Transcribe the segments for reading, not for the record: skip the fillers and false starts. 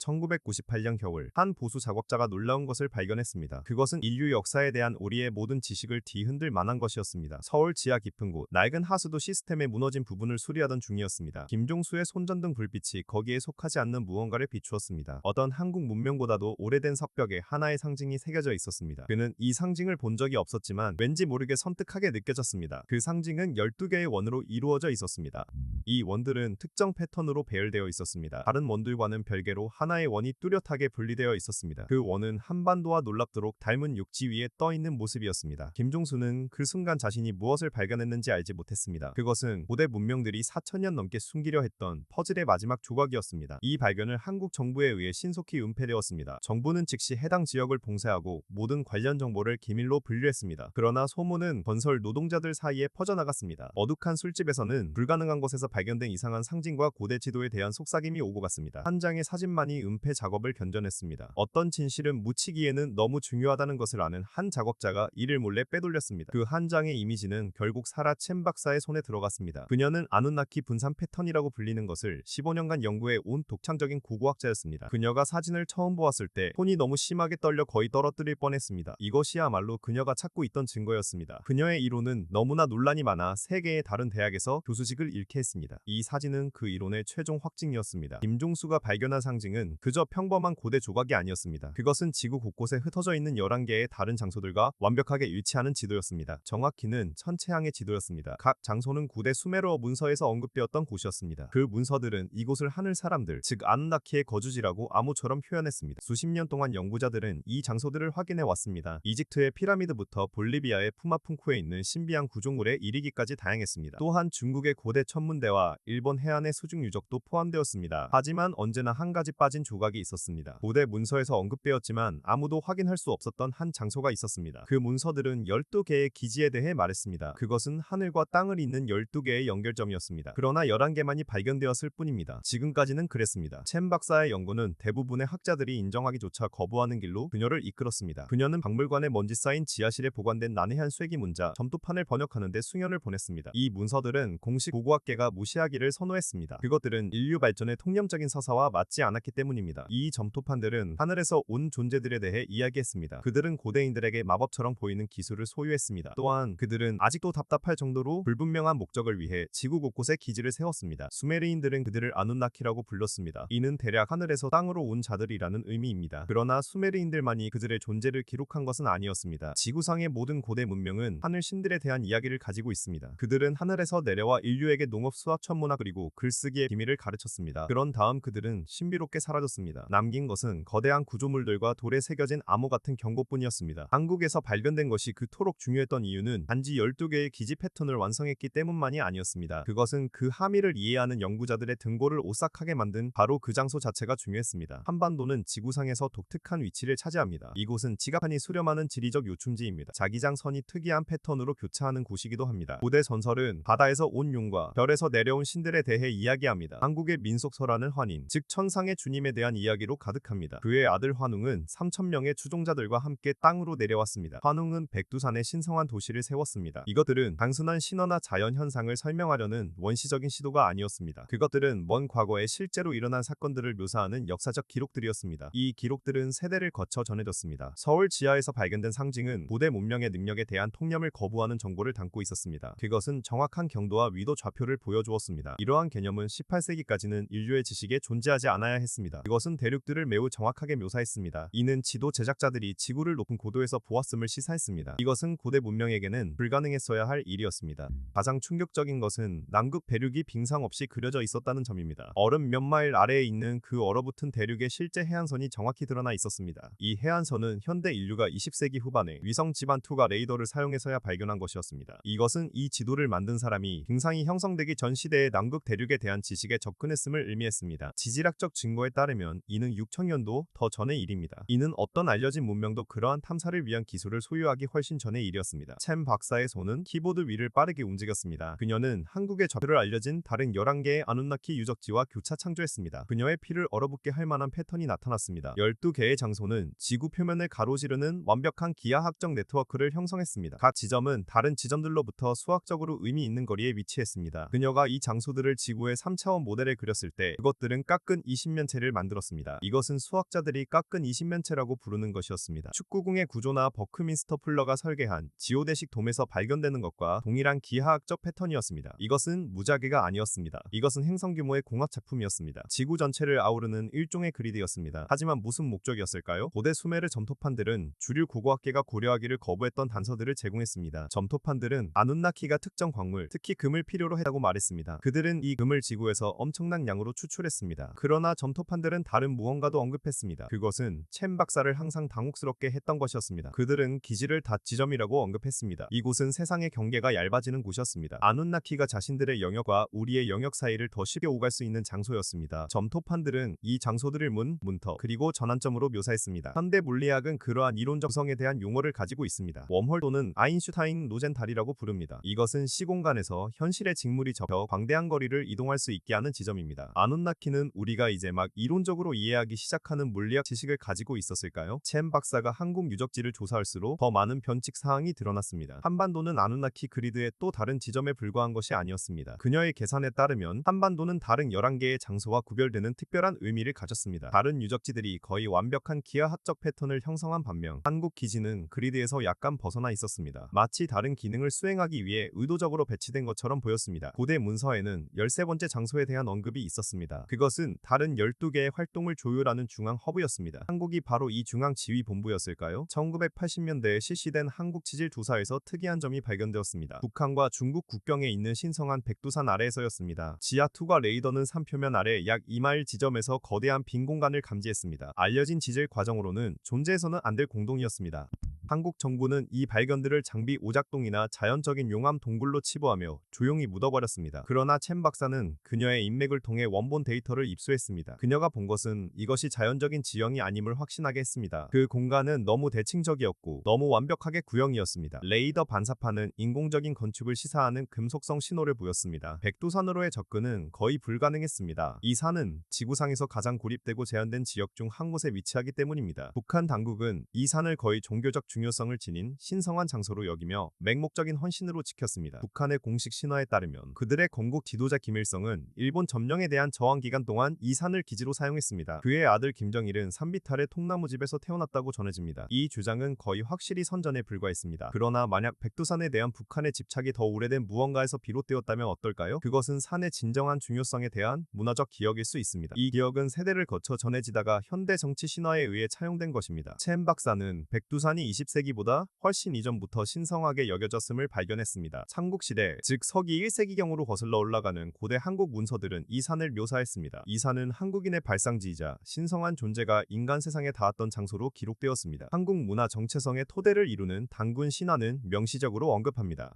1998년 겨울 한 보수 작업자가 놀라운 것을 발견했습니다. 그것은 인류 역사에 대한 우리의 모든 지식을 뒤흔들 만한 것이었습니다. 서울 지하 깊은 곳 낡은 하수도 시스템의 무너진 부분을 수리하던 중이었습니다. 김종수의 손전등 불빛이 거기에 속하지 않는 무언가를 비추었습니다. 어떤 한국 문명보다도 오래된 석벽에 하나의 상징이 새겨져 있었습니다. 그는 이 상징을 본 적이 없었지만 왠지 모르게 섬뜩하게 느껴졌습니다. 그 상징은 12개의 원으로 이루어져 있었습니다. 이 원들은 특정 패턴으로 배열되어 있었습니다. 다른 원들과는 별개로 하나의 원이 뚜렷하게 분리되어 있었습니다. 그 원은 한반도와 놀랍도록 닮은 육지 위에 떠 있는 모습이었습니다. 김종수는 그 순간 자신이 무엇을 발견했는지 알지 못했습니다. 그것은 고대 문명들이 4,000년 넘게 숨기려 했던 퍼즐의 마지막 조각이었습니다. 이 발견을 한국 정부에 의해 신속히 은폐되었습니다. 정부는 즉시 해당 지역을 봉쇄하고 모든 관련 정보를 기밀로 분류했습니다. 그러나 소문은 건설 노동자들 사이에 퍼져나갔습니다. 어둑한 술집에서는 불가능한 곳에서 발견된 이상한 상징과 고대 지도에 대한 속삭임이 오고 갔습니다. 한 장의 사진만이 은폐 작업을 견뎌냈습니다. 어떤 진실은 묻히기에는 너무 중요하다는 것을 아는 한 작업자가 이를 몰래 빼돌렸습니다. 그 한 장의 이미지는 결국 사라 첸 박사의 손에 들어갔습니다. 그녀는 아누나키 분산 패턴이라고 불리는 것을 15년간 연구해 온 독창적인 고고학자였습니다. 그녀가 사진을 처음 보았을 때 손이 너무 심하게 떨려 거의 떨어뜨릴 뻔했습니다. 이것이야말로 그녀가 찾고 있던 증거였습니다. 그녀의 이론은 너무나 논란이 많아 3개의 다른 대학에서 교수직을 잃게 했습니다. 이 사진은 그 이론의 최종 확증이었습니다. 김종수가 발견한 상징은 그저 평범한 고대 조각이 아니었습니다. 그것은 지구 곳곳에 흩어져 있는 11개의 다른 장소들과 완벽하게 일치하는 지도였습니다. 정확히는 천체항의 지도였습니다. 각 장소는 고대 수메르어 문서에서 언급되었던 곳이었습니다. 그 문서들은 이곳을 하늘 사람들, 즉 아누나키의 거주지라고 암호처럼 표현했습니다. 수십 년 동안 연구자들은 이 장소들을 확인해 왔습니다. 이집트의 피라미드부터 볼리비아의 푸마푼쿠에 있는 신비한 구조물에 이르기까지 다양했습니다. 또한 중국의 고대 천문대와 일본 해안의 수중 유적도 포함되었습니다. 하지만 언제나 한 가지 빠진 조각이 있었습니다. 고대 문서에서 언급되었지만 아무도 확인할 수 없었던 한 장소가 있었습니다. 그 문서들은 12개의 기지에 대해 말했습니다. 그것은 하늘과 땅을 잇는 12개의 연결점이었습니다. 그러나 11개만이 발견되었을 뿐입니다. 지금까지는 그랬습니다. 첸 박사의 연구는 대부분의 학자들이 인정하기조차 거부하는 길로 그녀를 이끌었습니다. 그녀는 박물관에 먼지 쌓인 지하실에 보관된 난해한 쇠기문자, 점토판을 번역하는 데 수년을 보냈습니다. 이 문서들은 공식 고고학계가 무시하기를 선호했습니다. 그것들은 인류 발전의 통념적인 서사와 맞지 않았기 때문입니다. 이 점토판들은 하늘에서 온 존재들에 대해 이야기했습니다. 그들은 고대인들에게 마법처럼 보이는 기술을 소유했습니다. 또한 그들은 아직도 답답할 정도로 불분명한 목적을 위해 지구 곳곳에 기지를 세웠습니다. 수메르인들은 그들을 아누나키라고 불렀습니다. 이는 대략 하늘에서 땅으로 온 자들이라는 의미입니다. 그러나 수메르인들만이 그들의 존재를 기록한 것은 아니었습니다. 지구상의 모든 고대 문명은 하늘 신들에 대한 이야기를 가지고 있습니다. 그들은 하늘에서 내려와 인류에게 농업, 수학, 천문학 그리고 글쓰기의 비밀을 가르쳤습니다. 그런 다음 그들은 신비롭게 사라졌습니다. 남긴 것은 거대한 구조물들과 돌에 새겨진 암호 같은 경고뿐이었습니다. 한국에서 발견된 것이 그토록 중요했던 이유는 단지 12개의 기지 패턴을 완성했기 때문만이 아니었습니다. 그것은 그 함의를 이해하는 연구자들의 등골을 오싹하게 만든 바로 그 장소 자체가 중요했습니다. 한반도는 지구상에서 독특한 위치를 차지합니다. 이곳은 지각하니 수렴하는 지리적 요충지입니다. 자기장선이 특이한 패턴으로 교차하는 곳이기도 합니다. 고대 전설은 바다에서 온 용과 별에서 내려온 신들에 대해 이야기합니다. 한국의 민속설화는 환인, 즉 천상의 주님에 대한 이야기로 가득합니다. 그의 아들 환웅은 3,000명의 추종자들과 함께 땅으로 내려왔습니다. 환웅은 백두산에 신성한 도시를 세웠습니다. 이것들은 단순한 신화나 자연 현상을 설명하려는 원시적인 시도가 아니었습니다. 그것들은 먼 과거에 실제로 일어난 사건들을 묘사하는 역사적 기록들이었습니다. 이 기록들은 세대를 거쳐 전해졌습니다. 서울 지하에서 발견된 상징은 고대 문명의 능력에 대한 통념을 거부하는 정보를 담고 있었습니다. 그것은 정확한 경도와 위도 좌표를 보여주었습니다. 이러한 개념은 18세기까지는 인류의 지식에 존재하지 않아야 했습니다. 그것은 대륙들을 매우 정확하게 묘사했습니다. 이는 지도 제작자들이 지구를 높은 고도에서 보았음을 시사했습니다. 이것은 고대 문명에게는 불가능했어야 할 일이었습니다. 가장 충격적인 것은 남극 대륙이 빙상 없이 그려져 있었다는 점입니다. 얼음 몇 마일 아래에 있는 그 얼어붙은 대륙의 실제 해안선이 정확히 드러나 있었습니다. 이 해안선은 현대 인류가 20세기 후반에 위성 지반 투과 레이더를 사용해서야 발견한 것이었습니다. 이것은 이 지도를 만든 사람이 빙상이 형성되기 전 시대의 남극 대륙에 대한 지식에 접근했음을 의미했습니다. 지질학적 증거에 따르면 이는 6천년도 더 전의 일입니다. 이는 어떤 알려진 문명도 그러한 탐사를 위한 기술을 소유하기 훨씬 전의 일이었습니다. 첸 박사의 손은 키보드 위를 빠르게 움직였습니다. 그녀는 한국의 좌표를 알려진 다른 11개의 아누나키 유적지와 교차 창조했습니다. 그녀의 피를 얼어붙게 할 만한 패턴이 나타났습니다. 12개의 장소는 지구 표면을 가로지르는 완벽한 기하학적 네트워크를 형성했습니다. 각 지점은 다른 지점들로부터 수학적으로 의미 있는 거리에 위치했습니다. 그녀가 이 장소들을 지구의 3차원 모델에 그렸을 때 그것들은 깎은 20면체를 자리를 만들었습니다. 이것은 수학자들이 깎은 20면체라고 부르는 것이었습니다. 축구공의 구조나 버크민스터 풀러가 설계한 지오데식 돔에서 발견되는 것과 동일한 기하학적 패턴이었습니다. 이것은 무작위가 아니었습니다. 이것은 행성 규모의 공학 작품이었습니다. 지구 전체를 아우르는 일종의 그리드였습니다. 하지만 무슨 목적이었을까요? 고대 수메르 점토판들은 주류 고고학계가 고려하기를 거부했던 단서들을 제공했습니다. 점토판들은 아눈나키가 특정 광물, 특히 금을 필요로 했다고 말했습니다. 그들은 이 금을 지구에서 엄청난 양으로 추출했습니다. 그러나 점토판들은 다른 무언가도 언급했습니다. 그것은 챔 박사를 항상 당혹스럽게 했던 것이었습니다. 그들은 기지를 닷 지점이라고 언급했습니다. 이곳은 세상의 경계가 얇아지는 곳이었습니다. 아눈나키가 자신들의 영역과 우리의 영역 사이를 더 쉽게 오갈 수 있는 장소였습니다. 점토판들은 이 장소들을 문터, 그리고 전환점으로 묘사했습니다. 현대 물리학은 그러한 이론적 성에 대한 용어를 가지고 있습니다. 웜홀 또는 아인슈타인 노젠 다리라고 부릅니다. 이것은 시공간에서 현실의 직물이 접혀 광대한 거리를 이동할 수 있게 하는 지점입니다. 아눈나키는 우리가 이제 막 이론적으로 이해하기 시작하는 물리학 지식을 가지고 있었을까요? 챔 박사가 한국 유적지를 조사할수록 더 많은 변칙 사항이 드러났습니다. 한반도는 아눈나키 그리드의 또 다른 지점에 불과한 것이 아니었습니다. 그녀의 계산에 따르면 한반도는 다른 11개의 장소와 구별되는 특별한 의미를 가졌습니다. 다른 유적지들이 거의 완벽한 기하학적 패턴을 형성한 반면 한국 기지는 그리드에서 약간 벗어나 있었습니다. 마치 다른 기능을 수행하기 위해 의도적으로 배치된 것처럼 보였습니다. 고대 문서에는 13번째 장소에 대한 언급이 있었습니다. 그것은 다른 12개의 활동을 조율하는 중앙 허브였습니다. 한국이 바로 이 중앙 지휘 본부였을까요? 1980년대에 실시된 한국 지질 조사에서 특이한 점이 발견되었습니다. 북한과 중국 국경에 있는 신성한 백두산 아래에서였습니다. 지하2과 레이더는 산 표면 아래 약 2마일 지점에서 거대한 빈 공간을 감지했습니다. 알려진 지질 과정으로는 존재해서는 안 될 공동이었습니다. 한국 정부는 이 발견들을 장비 오작동이나 자연적인 용암 동굴로 치부하며 조용히 묻어버렸습니다. 그러나 챔 박사는 그녀의 인맥을 통해 원본 데이터를 입수했습니다. 그녀가 본 것은 이것이 자연적인 지형이 아님을 확신하게 했습니다. 그 공간은 너무 대칭적이었고 너무 완벽하게 구형이었습니다. 레이더 반사판은 인공적인 건축을 시사하는 금속성 신호를 보였습니다. 백두산으로의 접근은 거의 불가능했습니다. 이 산은 지구상에서 가장 고립되고 제한된 지역 중 한 곳에 위치하기 때문입니다. 북한 당국은 이 산을 거의 종교적 중요성을 지닌 신성한 장소로 여기며 맹목적인 헌신으로 지켰습니다. 북한의 공식 신화에 따르면 그들의 건국 지도자 김일성은 일본 점령에 대한 저항 기간 동안 이 산을 기지로 사용했습니다. 그의 아들 김정일은 산비탈의 통나무집에서 태어났다고 전해집니다. 이 주장은 거의 확실히 선전에 불과했습니다. 그러나 만약 백두산에 대한 북한의 집착이 더 오래된 무언가에서 비롯되었다면 어떨까요? 그것은 산의 진정한 중요성에 대한 문화적 기억일 수 있습니다. 이 기억은 세대를 거쳐 전해지다가 현대 정치 신화에 의해 차용된 것입니다. 챔 박사는 백두산이 20세기보다 훨씬 이전부터 신성하게 여겨졌음을 발견했습니다. 삼국시대, 즉 서기 1세기경으로 거슬러 올라가는 고대 한국 문서들은 이 산을 묘사했습니다. 이 산은 한국인의 발상지이자 신성한 존재가 인간 세상에 닿았던 장소로 기록되었습니다. 한국 문화 정체성의 토대를 이루는 단군 신화는 명시적으로 언급합니다.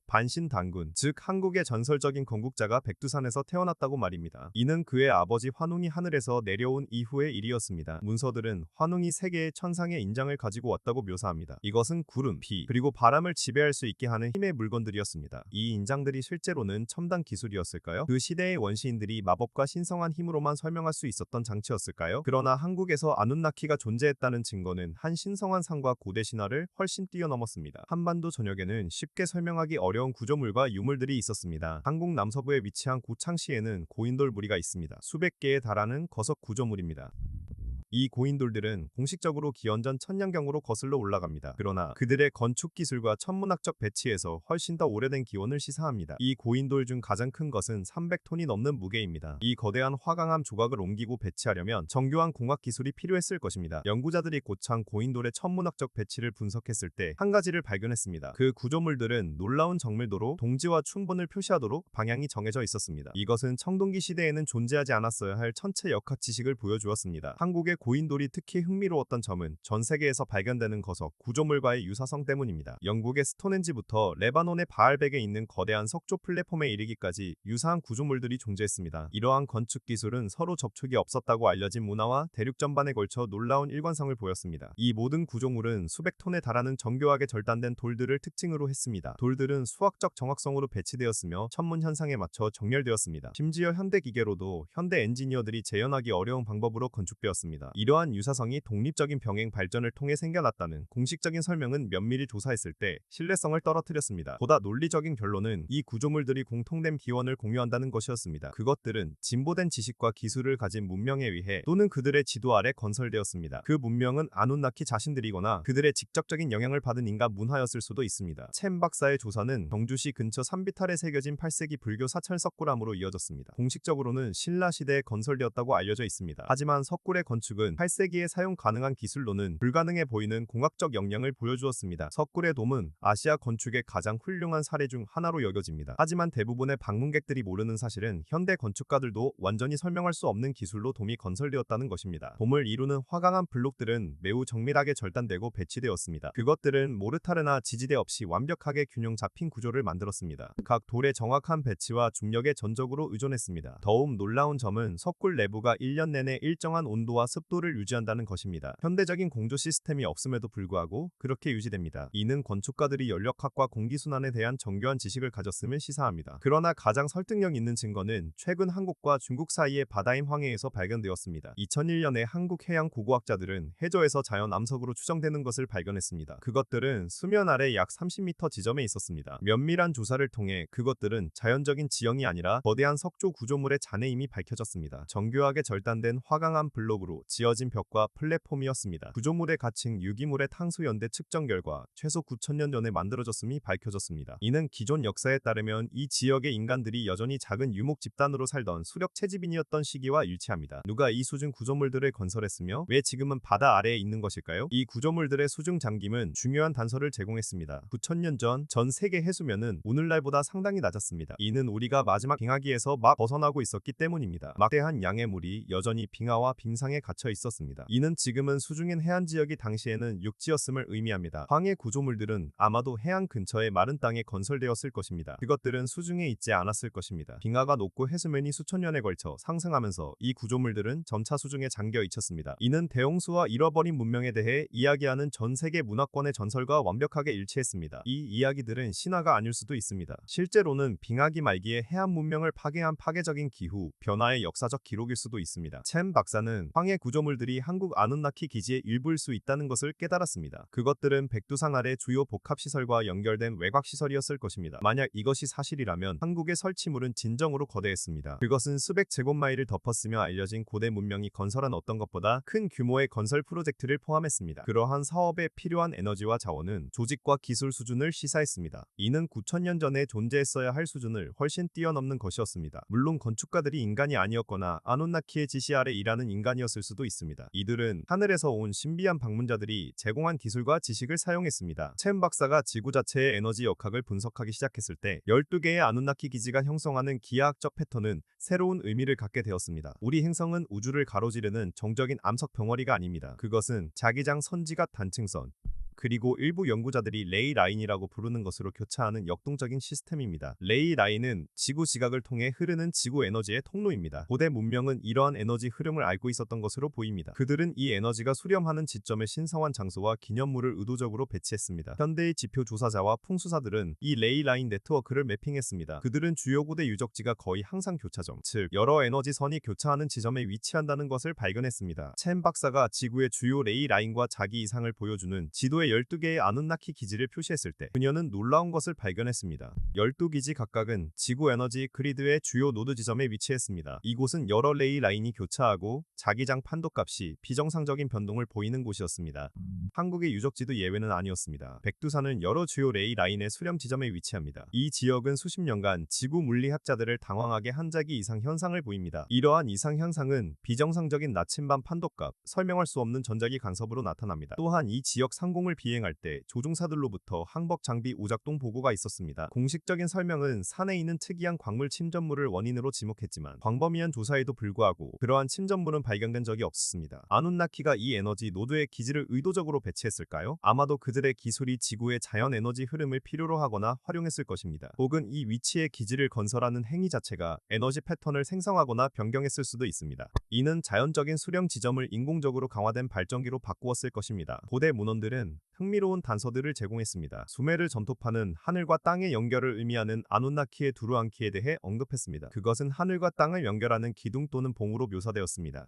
반신단군, 즉 한국의 전설적인 건국자가 백두산에서 태어났다고 말입니다. 이는 그의 아버지 환웅이 하늘에서 내려온 이후의 일이었습니다. 문서들은 환웅이 세계의 천상의 인장을 가지고 왔다고 묘사합니다. 이것은 구름, 비, 그리고 바람을 지배할 수 있게 하는 힘의 물건들이었습니다. 이 인장들이 실제로는 첨단 기술이었을까요? 그 시대의 원시인들이 마법과 신성한 힘으로만 설명할 수 있었던 장치였을까요? 그러나 한국에서 아눈나키가 존재했다는 증거는 한 신성한 상과 고대 신화를 훨씬 뛰어넘었습니다. 한반도 전역에는 쉽게 설명하기 어려운 구조물과 유물들이 있었습니다. 한국 남서부에 위치한 고창시에는 고인돌 무리가 있습니다. 수백 개에 달하는 거석 구조물입니다. 이 고인돌들은 공식적으로 기원전 천년경으로 거슬러 올라갑니다. 그러나 그들의 건축 기술과 천문학적 배치에서 훨씬 더 오래된 기원을 시사합니다. 이 고인돌 중 가장 큰 것은 300톤이 넘는 무게입니다. 이 거대한 화강암 조각을 옮기고 배치하려면 정교한 공학 기술이 필요했을 것입니다. 연구자들이 고창 고인돌의 천문학적 배치를 분석했을 때 한 가지를 발견했습니다. 그 구조물들은 놀라운 정밀도로 동지와 충분을 표시하도록 방향이 정해져 있었습니다. 이것은 청동기 시대에는 존재하지 않았어야 할 천체 역학 지식을 보여주었습니다. 한국의 고인돌이 특히 흥미로웠던 점은 전 세계에서 발견되는 거석, 구조물과의 유사성 때문입니다. 영국의 스톤헨지부터 레바논의 바알백에 있는 거대한 석조 플랫폼에 이르기까지 유사한 구조물들이 존재했습니다. 이러한 건축 기술은 서로 접촉이 없었다고 알려진 문화와 대륙 전반에 걸쳐 놀라운 일관성을 보였습니다. 이 모든 구조물은 수백 톤에 달하는 정교하게 절단된 돌들을 특징으로 했습니다. 돌들은 수학적 정확성으로 배치되었으며 천문 현상에 맞춰 정렬되었습니다. 심지어 현대 기계로도 현대 엔지니어들이 재현하기 어려운 방법으로 건축되었습니다. 이러한 유사성이 독립적인 병행 발전을 통해 생겨났다는 공식적인 설명은 면밀히 조사했을 때 신뢰성을 떨어뜨렸습니다. 보다 논리적인 결론은 이 구조물들이 공통된 기원을 공유한다는 것이었습니다. 그것들은 진보된 지식과 기술을 가진 문명에 의해 또는 그들의 지도 아래 건설되었습니다. 그 문명은 아누나키 자신들이거나 그들의 직접적인 영향을 받은 인간 문화였을 수도 있습니다. 첸 박사의 조사는 경주시 근처 산비탈에 새겨진 8세기 불교 사찰 석굴암으로 이어졌습니다. 공식적으로는 신라 시대에 건설되었다고 알려져 있습니다. 하지만 석굴의 건축은 8세기에 사용 가능한 기술로는 불가능해 보이는 공학적 역량을 보여주었습니다. 석굴의 돔은 아시아 건축의 가장 훌륭한 사례 중 하나로 여겨집니다. 하지만 대부분의 방문객들이 모르는 사실은 현대 건축가들도 완전히 설명할 수 없는 기술로 돔이 건설되었다는 것입니다. 돔을 이루는 화강암 블록들은 매우 정밀하게 절단되고 배치되었습니다. 그것들은 모르타르나 지지대 없이 완벽하게 균형 잡힌 구조를 만들었습니다. 각 돌의 정확한 배치와 중력에 전적으로 의존했습니다. 더욱 놀라운 점은 석굴 내부가 1년 내내 일정한 온도와 습도를 유지한다는 것입니다. 현대적인 공조 시스템이 없음에도 불구하고 그렇게 유지됩니다. 이는 건축가들이 연력학과 공기순환에 대한 정교한 지식을 가졌음을 시사합니다. 그러나 가장 설득력 있는 증거는 최근 한국과 중국 사이의 바다임 황해에서 발견되었습니다. 2001년에 한국 해양 고고학자들은 해저에서 자연 암석으로 추정되는 것을 발견했습니다. 그것들은 수면 아래 약 30m 지점에 있었습니다. 면밀한 조사를 통해 그것들은 자연적인 지형이 아니라 거대한 석조 구조물의 잔해임이 밝혀졌습니다. 정교하게 절단된 화강암 블록으로 지어진 벽과 플랫폼이었습니다. 구조물에 갇힌 유기물의 탄소 연대 측정 결과 최소 9,000년 전에 만들어졌음이 밝혀졌습니다. 이는 기존 역사에 따르면 이 지역의 인간들이 여전히 작은 유목 집단으로 살던 수렵 채집인이었던 시기와 일치합니다. 누가 이 수중 구조물들을 건설했으며 왜 지금은 바다 아래에 있는 것일까요? 이 구조물들의 수중 잠김은 중요한 단서를 제공했습니다. 9,000년 전 세계 해수면은 오늘날보다 상당히 낮았습니다. 이는 우리가 마지막 빙하기에서 막 벗어나고 있었기 때문입니다. 막대한 양의 물이 여전히 빙하와 빙상에 갇혀 있었습니다. 이는 지금은 수중인 해안 지역이 당시에는 육지였음을 의미합니다. 황해 구조물들은 아마도 해안 근처의 마른 땅에 건설되었을 것입니다. 그것들은 수중에 있지 않았을 것입니다. 빙하가 녹고 해수면이 수천 년에 걸쳐 상승하면서 이 구조물들은 점차 수중에 잠겨 있었습니다. 이는 대홍수와 잃어버린 문명에 대해 이야기하는 전 세계 문화권의 전설과 완벽하게 일치했습니다. 이 이야기들은 신화가 아닐 수도 있습니다. 실제로는 빙하기 말기에 해안 문명을 파괴한 파괴적인 기후, 변화의 역사적 기록일 수도 있습니다. 첸 박사는 황해 구조물들이 한국 아누나키 기지의 일부일 수 있다는 것을 깨달았습니다. 그것들은 백두산 아래 주요 복합시설과 연결된 외곽시설이었을 것입니다. 만약 이것이 사실이라면 한국의 설치물은 진정으로 거대했습니다. 그것은 수백 제곱마일을 덮었으며 알려진 고대 문명이 건설한 어떤 것보다 큰 규모의 건설 프로젝트를 포함했습니다. 그러한 사업에 필요한 에너지와 자원은 조직과 기술 수준을 시사했습니다. 이는 9,000년 전에 존재했어야 할 수준을 훨씬 뛰어넘는 것이었습니다. 물론 건축가들이 인간이 아니었거나 아누나키의 지시 아래 일하는 인간이었을 수도 있습니다. 이들은 하늘에서 온 신비한 방문자들이 제공한 기술과 지식을 사용했습니다. 첸 박사가 지구 자체의 에너지 역학을 분석하기 시작했을 때 12개의 아누나키 기지가 형성하는 기하학적 패턴은 새로운 의미를 갖게 되었습니다. 우리 행성은 우주를 가로지르는 정적인 암석 덩어리가 아닙니다. 그것은 자기장 선지각 단층선, 그리고 일부 연구자들이 레이 라인이라고 부르는 것으로 교차하는 역동적인 시스템입니다. 레이 라인은 지구 지각을 통해 흐르는 지구 에너지의 통로입니다. 고대 문명은 이러한 에너지 흐름을 알고 있었던 것으로 보입니다. 그들은 이 에너지가 수렴하는 지점에 신성한 장소와 기념물을 의도적으로 배치했습니다. 현대의 지표 조사자와 풍수사들은 이 레이 라인 네트워크를 매핑했습니다. 그들은 주요 고대 유적지가 거의 항상 교차점, 즉 여러 에너지 선이 교차하는 지점에 위치한다는 것을 발견했습니다. 첸 박사가 지구의 주요 레이 라인과 자기 이상을 보여주는 지도의 12개의 아누나키 기지를 표시했을 때 그녀는 놀라운 것을 발견했습니다. 12기지 각각은 지구 에너지 그리드의 주요 노드 지점에 위치했습니다. 이곳은 여러 레이 라인이 교차하고 자기장 판도값이 비정상적인 변동을 보이는 곳이었습니다. 한국의 유적지도 예외는 아니었습니다. 백두산은 여러 주요 레이 라인의 수렴 지점에 위치합니다. 이 지역은 수십 년간 지구 물리학자들을 당황하게 한 자기 이상 현상을 보입니다. 이러한 이상 현상은 비정상적인 나침반 판도값, 설명할 수 없는 전자기 간섭으로 나타납니다. 또한 이 지역 상공을 비행할 때 조종사들로부터 항법 장비 오작동 보고가 있었습니다. 공식적인 설명은 산에 있는 특이한 광물 침전물을 원인으로 지목했지만 광범위한 조사에도 불구하고 그러한 침전물은 발견된 적이 없었습니다. 아누나키가 이 에너지 노드의 기지를 의도적으로 배치했을까요? 아마도 그들의 기술이 지구의 자연 에너지 흐름을 필요로 하거나 활용했을 것입니다. 혹은 이 위치에 기지를 건설하는 행위 자체가 에너지 패턴을 생성하거나 변경했을 수도 있습니다. 이는 자연적인 수령 지점을 인공적으로 강화된 발전기로 바꾸었을 것입니다. 고대 문헌들은 흥미로운 단서들을 제공했습니다. 수메르 점토파는 하늘과 땅의 연결을 의미하는 아누나키의 두루안키에 대해 언급했습니다. 그것은 하늘과 땅을 연결하는 기둥 또는 봉으로 묘사되었습니다.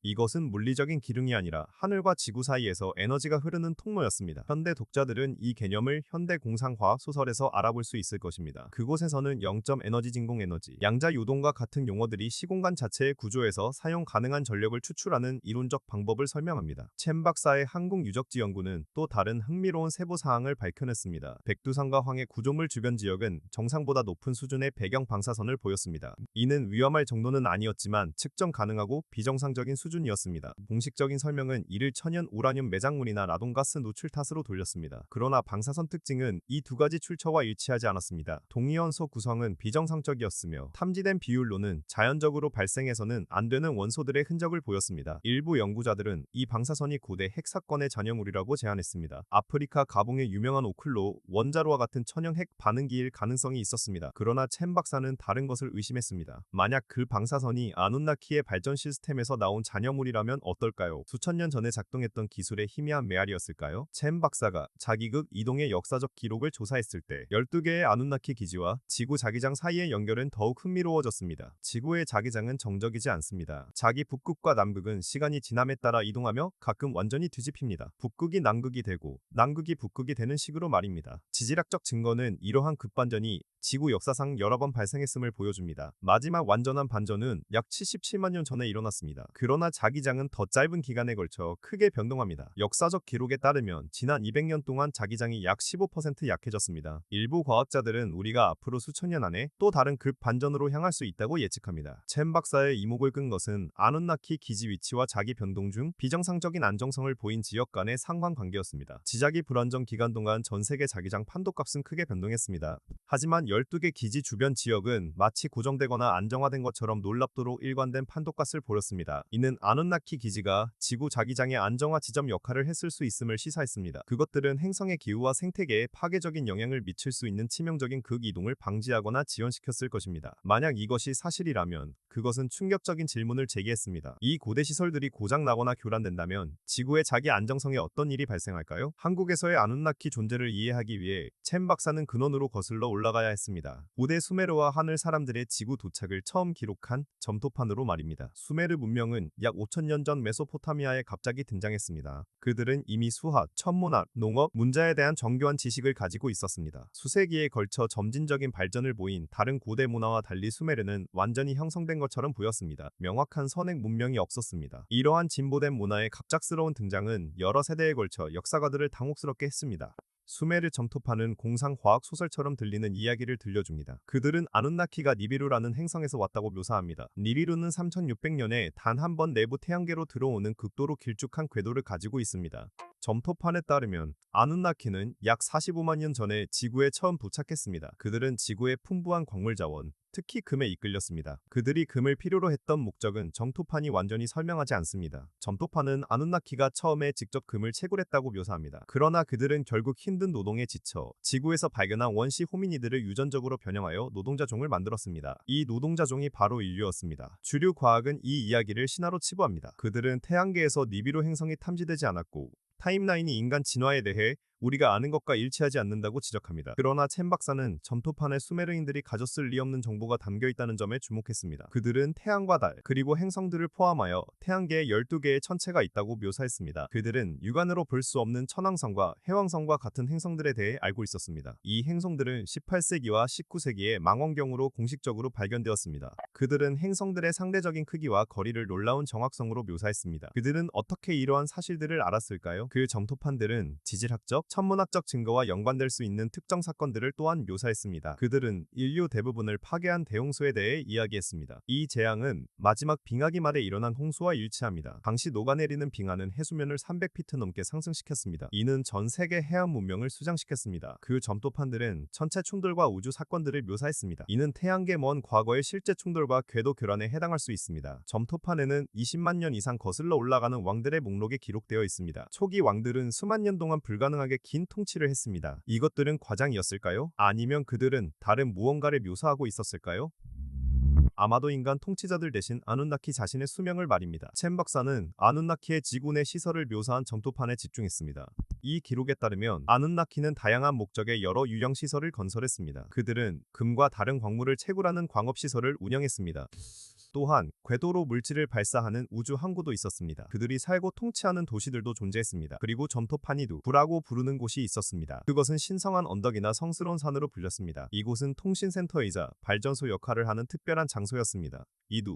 이것은 물리적인 기둥이 아니라 하늘과 지구 사이에서 에너지가 흐르는 통로였습니다. 현대 독자들은 이 개념을 현대 공상과학 소설에서 알아볼 수 있을 것입니다. 그곳에서는 0점 에너지 진공 에너지, 양자 요동과 같은 용어들이 시공간 자체의 구조에서 사용 가능한 전력을 추출하는 이론적 방법을 설명합니다. 첸 박사의 한국 유적지 연구는 또 다른 흥미로운 세부 사항을 밝혀냈습니다. 백두산과 황해 구조물 주변 지역은 정상보다 높은 수준의 배경 방사선을 보였습니다. 이는 위험할 정도는 아니었지만 측정 가능하고 비정상적인 수준이었습니다. 공식적인 설명은 이를 천연 우라늄 매장물이나 라돈가스 노출 탓으로 돌렸습니다. 그러나 방사선 특징은 이 두 가지 출처와 일치하지 않았습니다. 동위원소 구성은 비정상적이었으며 탐지된 비율로는 자연적으로 발생해서는 안 되는 원소들의 흔적을 보였습니다. 일부 연구자들은 이 방사선이 고대 핵 사건의 잔여물이라고 제안했습니다. 아프리카 가봉의 유명한 오클로 원자로와 같은 천연 핵 반응기일 가능성이 있었습니다. 그러나 첸 박사는 다른 것을 의심했습니다. 만약 그 방사선이 아누나키의 발전 시스템에서 나온 잔여물이라면 어떨까요? 수천 년 전에 작동했던 기술의 희미한 메아리였을까요? 첸 박사가 자기극 이동의 역사적 기록을 조사했을 때 12개의 아누나키 기지와 지구 자기장 사이의 연결은 더욱 흥미로워졌습니다. 지구의 자기장은 정적이지 않습니다. 자기 북극과 남극은 시간이 지남에 따라 이동하며 가끔 완전히 뒤집힙니다. 북극이 남극이 되고 남극이 북극이 되는 식으로 말입니다. 지질학적 증거는 이러한 급반전이 지구 역사상 여러 번 발생했음을 보여줍니다. 마지막 완전한 반전은 약 77만 년 전에 일어났습니다. 그러나 자기장은 더 짧은 기간에 걸쳐 크게 변동합니다. 역사적 기록에 따르면 지난 200년 동안 자기장이 약 15% 약해졌습니다. 일부 과학자들은 우리가 앞으로 수천 년 안에 또 다른 급반전으로 향할 수 있다고 예측합니다. 첸 박사의 이목을 끈 것은 아누나키 기지 위치와 자기 변동 중 비정상적인 안정성을 보인 지역 간의 상관관계였습니다. 지작이 불안정 기간 동안 전 세계 자기장 판도값은 크게 변동했습니다. 하지만 12개 기지 주변 지역은 마치 고정되거나 안정화된 것처럼 놀랍도록 일관된 판도값을 보였습니다. 이는 아누나키 기지가 지구 자기장의 안정화 지점 역할을 했을 수 있음을 시사했습니다. 그것들은 행성의 기후와 생태계에 파괴적인 영향을 미칠 수 있는 치명적인 극이동을 방지하거나 지연시켰을 것입니다. 만약 이것이 사실이라면 그것은 충격적인 질문을 제기했습니다. 이 고대 시설들이 고장나거나 교란된다면 지구의 자기 안정성에 어떤 일이 발생할까요? 한국에서의 아누나키 존재를 이해하기 위해 첸 박사는 근원으로 거슬러 올라가야 했습니다. 고대 수메르와 하늘 사람들의 지구 도착을 처음 기록한 점토판으로 말입니다. 수메르 문명은 약 5,000년 전 메소포타미아에 갑자기 등장했습니다. 그들은 이미 수학, 천문학, 농업, 문자에 대한 정교한 지식을 가지고 있었습니다. 수세기에 걸쳐 점진적인 발전을 보인 다른 고대 문화와 달리 수메르는 완전히 형성된 것처럼 보였습니다. 명확한 선행 문명이 없었습니다. 이러한 진보된 문화의 갑작스러운 등장은 여러 세대에 걸쳐 역사가들을 당혹스럽게 했습니다. 수메르 점토파는 공상과학 소설처럼 들리는 이야기를 들려줍니다. 그들은 아누나키가 니비루라는 행성에서 왔다고 묘사합니다. 니비루는 3600년에 단 한 번 내부 태양계로 들어오는 극도로 길쭉한 궤도를 가지고 있습니다. 점토판에 따르면 아누나키는 약 45만 년 전에 지구에 처음 도착했습니다. 그들은 지구의 풍부한 광물 자원, 특히 금에 이끌렸습니다. 그들이 금을 필요로 했던 목적은 점토판이 완전히 설명하지 않습니다. 점토판은 아누나키가 처음에 직접 금을 채굴했다고 묘사합니다. 그러나 그들은 결국 힘든 노동에 지쳐 지구에서 발견한 원시 호미니드를 유전적으로 변형하여 노동자종을 만들었습니다. 이 노동자종이 바로 인류였습니다. 주류 과학은 이 이야기를 신화로 치부합니다. 그들은 태양계에서 니비루 행성이 탐지되지 않았고 타임라인이 인간 진화에 대해 우리가 아는 것과 일치하지 않는다고 지적합니다. 그러나 첸 박사는 점토판에 수메르인들이 가졌을 리 없는 정보가 담겨있다는 점에 주목했습니다. 그들은 태양과 달, 그리고 행성들을 포함하여 태양계에 12개의 천체가 있다고 묘사했습니다. 그들은 육안으로 볼 수 없는 천왕성과 해왕성과 같은 행성들에 대해 알고 있었습니다. 이 행성들은 18세기와 19세기에 망원경으로 공식적으로 발견되었습니다. 그들은 행성들의 상대적인 크기와 거리를 놀라운 정확성으로 묘사했습니다. 그들은 어떻게 이러한 사실들을 알았을까요? 그 점토판들은 지질학적, 천문학적 증거와 연관될 수 있는 특정 사건들을 또한 묘사했습니다. 그들은 인류 대부분을 파괴한 대홍수에 대해 이야기했습니다. 이 재앙은 마지막 빙하기 말에 일어난 홍수와 일치합니다. 당시 녹아내리는 빙하는 해수면을 300피트 넘게 상승시켰습니다. 이는 전 세계 해안 문명을 수장시켰습니다. 그 점토판들은 천체 충돌과 우주 사건들을 묘사했습니다. 이는 태양계 먼 과거의 실제 충돌과 궤도 교란에 해당할 수 있습니다. 점토판에는 20만 년 이상 거슬러 올라가는 왕들의 목록이 기록되어 있습니다. 초기 왕들은 수만 년 동안 불가능하게 긴 통치를 했습니다. 이것들은 과장이었을까요? 아니면 그들은 다른 무언가를 묘사하고 있었을까요? 아마도 인간 통치자들 대신 아누나키 자신의 수명을 말입니다. 첸 박사는 아누나키의 지구 내 시설을 묘사한 점토판에 집중했습니다. 이 기록에 따르면 아누나키는 다양한 목적의 여러 유형 시설을 건설했습니다. 그들은 금과 다른 광물을 채굴하는 광업 시설을 운영했습니다. 또한 궤도로 물질을 발사하는 우주 항구도 있었습니다. 그들이 살고 통치하는 도시들도 존재했습니다. 그리고 점토파니두, 부라고 부르는 곳이 있었습니다. 그것은 신성한 언덕이나 성스러운 산으로 불렸습니다. 이곳은 통신센터이자 발전소 역할을 하는 특별한 장소였습니다.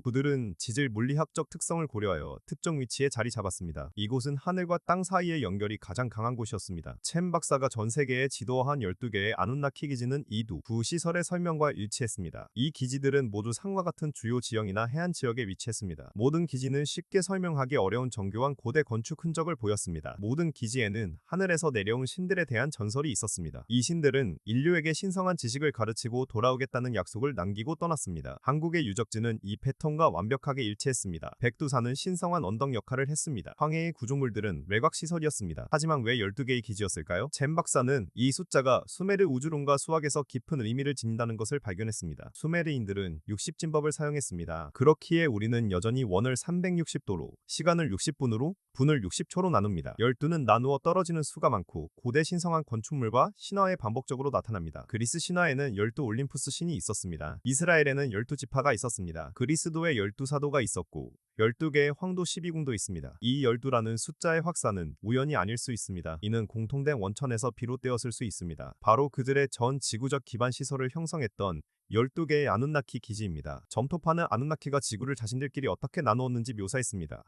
그들은 지질 물리학적 특성을 고려하여 특정 위치에 자리 잡았습니다. 이곳은 하늘과 땅 사이의 연결이 가장 강한 곳이었습니다. 첸 박사가 전 세계에 지도한 12개의 아누나키 기지는 부 시설의 설명과 일치했습니다. 이 기지들은 모두 상과 같은 주요 지형이나 해안 지역에 위치했습니다. 모든 기지는 쉽게 설명하기 어려운 정교한 고대 건축 흔적을 보였습니다. 모든 기지에는 하늘에서 내려온 신들에 대한 전설이 있었습니다. 이 신들은 인류에게 신성한 지식을 가르치고 돌아오겠다는 약속을 남기고 떠났습니다. 한국의 유적지는 이 패턴과 완벽하게 일치했습니다. 백두산은 신성한 언덕 역할을 했습니다. 황해의 구조물들은 외곽 시설이었습니다. 하지만 왜 12개의 기지였을까요? 젠 박사는 이 숫자가 수메르 우주론과 수학에서 깊은 의미를 지닌다는 것을 발견했습니다. 수메르인들은 60진법을 사용했습니다. 그렇기에 우리는 여전히 원을 360도로, 시간을 60분으로, 분을 60초로 나눕니다. 12는 나누어 떨어지는 수가 많고 고대 신성한 건축물과 신화에 반복적으로 나타납니다. 그리스 신화에는 12 올림푸스 신이 있었습니다. 이스라엘에는 12지파가 있었습니다. 그리스도에 12사도가 있었고 12개의 황도 12궁도 있습니다. 이 12라는 숫자의 확산은 우연이 아닐 수 있습니다. 이는 공통된 원천에서 비롯되었을 수 있습니다. 바로 그들의 전 지구적 기반 시설을 형성했던 12개의 아누나키 기지입니다. 점토파는 아누나키가 지구를 자신들끼리 어떻게 나누었는지 묘사했습니다.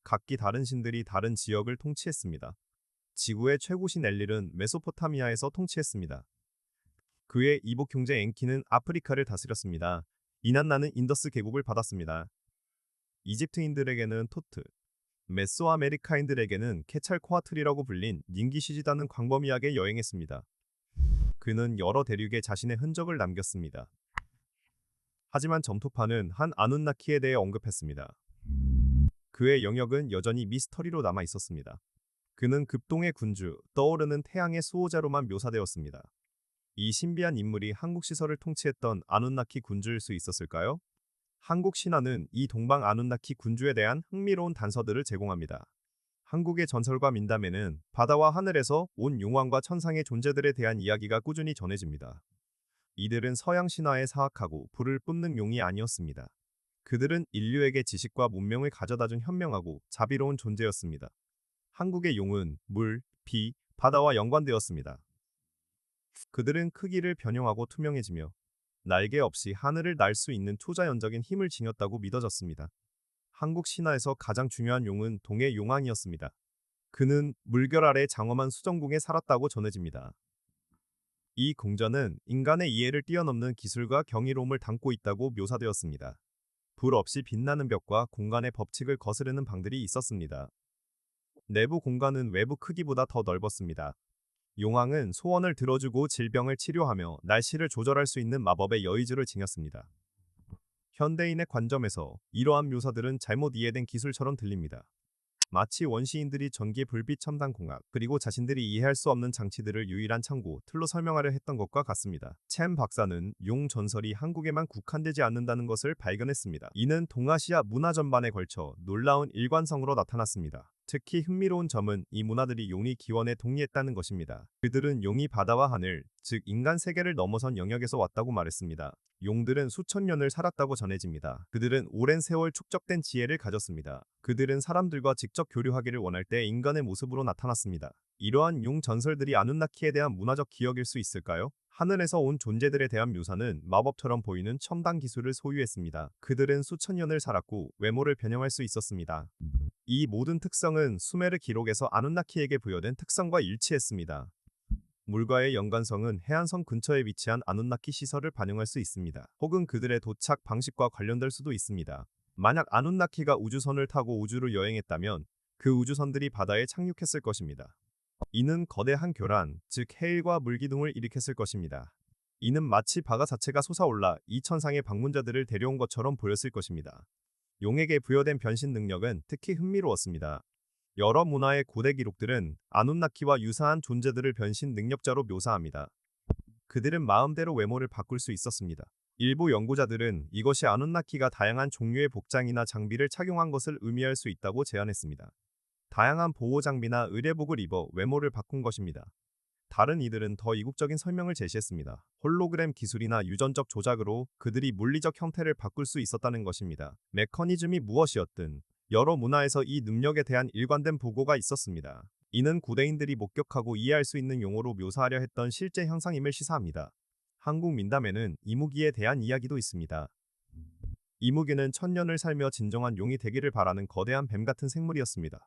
각기 다른 신들이 다른 지역을 통치했습니다. 지구의 최고신 엘릴은 메소포타미아에서 통치했습니다. 그의 이복 형제 엔키는 아프리카를 다스렸습니다. 이난나는 인더스 계곡을 받았습니다. 이집트인들에게는 토트, 메소아메리카인들에게는 케찰코아틀이라고 불린 닝기시지다는 광범위하게 여행했습니다. 그는 여러 대륙에 자신의 흔적을 남겼습니다. 하지만 점토파는 한 아누나키에 대해 언급했습니다. 그의 영역은 여전히 미스터리로 남아 있었습니다. 그는 급동의 군주, 떠오르는 태양의 수호자로만 묘사되었습니다. 이 신비한 인물이 한국 시설을 통치했던 아누나키 군주일 수 있었을까요? 한국 신화는 이 동방 아누나키 군주에 대한 흥미로운 단서들을 제공합니다. 한국의 전설과 민담에는 바다와 하늘에서 온 용왕과 천상의 존재들에 대한 이야기가 꾸준히 전해집니다. 이들은 서양 신화에 사악하고 불을 뿜는 용이 아니었습니다. 그들은 인류에게 지식과 문명을 가져다준 현명하고 자비로운 존재였습니다. 한국의 용은 물, 비, 바다와 연관되었습니다. 그들은 크기를 변형하고 투명해지며 날개 없이 하늘을 날 수 있는 초자연적인 힘을 지녔다고 믿어졌습니다. 한국 신화에서 가장 중요한 용은 동해 용왕이었습니다. 그는 물결 아래 장엄한 수정궁에 살았다고 전해집니다. 이 궁전은 인간의 이해를 뛰어넘는 기술과 경이로움을 담고 있다고 묘사되었습니다. 불 없이 빛나는 벽과 공간의 법칙을 거스르는 방들이 있었습니다. 내부 공간은 외부 크기보다 더 넓었습니다. 용왕은 소원을 들어주고 질병을 치료하며 날씨를 조절할 수 있는 마법의 여의주를 지녔습니다. 현대인의 관점에서 이러한 묘사들은 잘못 이해된 기술처럼 들립니다. 마치 원시인들이 전기 불빛 첨단 공학, 그리고 자신들이 이해할 수 없는 장치들을 유일한 참고 틀로 설명하려 했던 것과 같습니다. 챔 박사는 용 전설이 한국에만 국한되지 않는다는 것을 발견했습니다. 이는 동아시아 문화 전반에 걸쳐 놀라운 일관성으로 나타났습니다. 특히 흥미로운 점은 이 문화들이 용의 기원에 동의했다는 것입니다. 그들은 용이 바다와 하늘, 즉 인간 세계를 넘어선 영역에서 왔다고 말했습니다. 용들은 수천 년을 살았다고 전해집니다. 그들은 오랜 세월 축적된 지혜를 가졌습니다. 그들은 사람들과 직접 교류하기를 원할 때 인간의 모습으로 나타났습니다. 이러한 용 전설들이 아누나키에 대한 문화적 기억일 수 있을까요? 하늘에서 온 존재들에 대한 묘사는 마법처럼 보이는 첨단 기술을 소유했습니다. 그들은 수천 년을 살았고 외모를 변형할 수 있었습니다. 이 모든 특성은 수메르 기록에서 아누나키에게 부여된 특성과 일치했습니다. 물과의 연관성은 해안선 근처에 위치한 아누나키 시설을 반영할 수 있습니다. 혹은 그들의 도착 방식과 관련될 수도 있습니다. 만약 아누나키가 우주선을 타고 우주를 여행했다면 그 우주선들이 바다에 착륙했을 것입니다. 이는 거대한 교란, 즉 해일과 물기둥을 일으켰을 것입니다. 이는 마치 바다 자체가 솟아올라 이 천상의 방문자들을 데려온 것처럼 보였을 것입니다. 용에게 부여된 변신 능력은 특히 흥미로웠습니다. 여러 문화의 고대 기록들은 아누나키와 유사한 존재들을 변신 능력자로 묘사합니다. 그들은 마음대로 외모를 바꿀 수 있었습니다. 일부 연구자들은 이것이 아누나키가 다양한 종류의 복장이나 장비를 착용한 것을 의미할 수 있다고 제안했습니다. 다양한 보호 장비나 의뢰복을 입어 외모를 바꾼 것입니다. 다른 이들은 더 이국적인 설명을 제시했습니다. 홀로그램 기술이나 유전적 조작으로 그들이 물리적 형태를 바꿀 수 있었다는 것입니다. 메커니즘이 무엇이었든 여러 문화에서 이 능력에 대한 일관된 보고가 있었습니다. 이는 구대인들이 목격하고 이해할 수 있는 용어로 묘사하려 했던 실제 현상임을 시사합니다. 한국 민담에는 이무기에 대한 이야기도 있습니다. 이무기는 천년을 살며 진정한 용이 되기를 바라는 거대한 뱀 같은 생물이었습니다.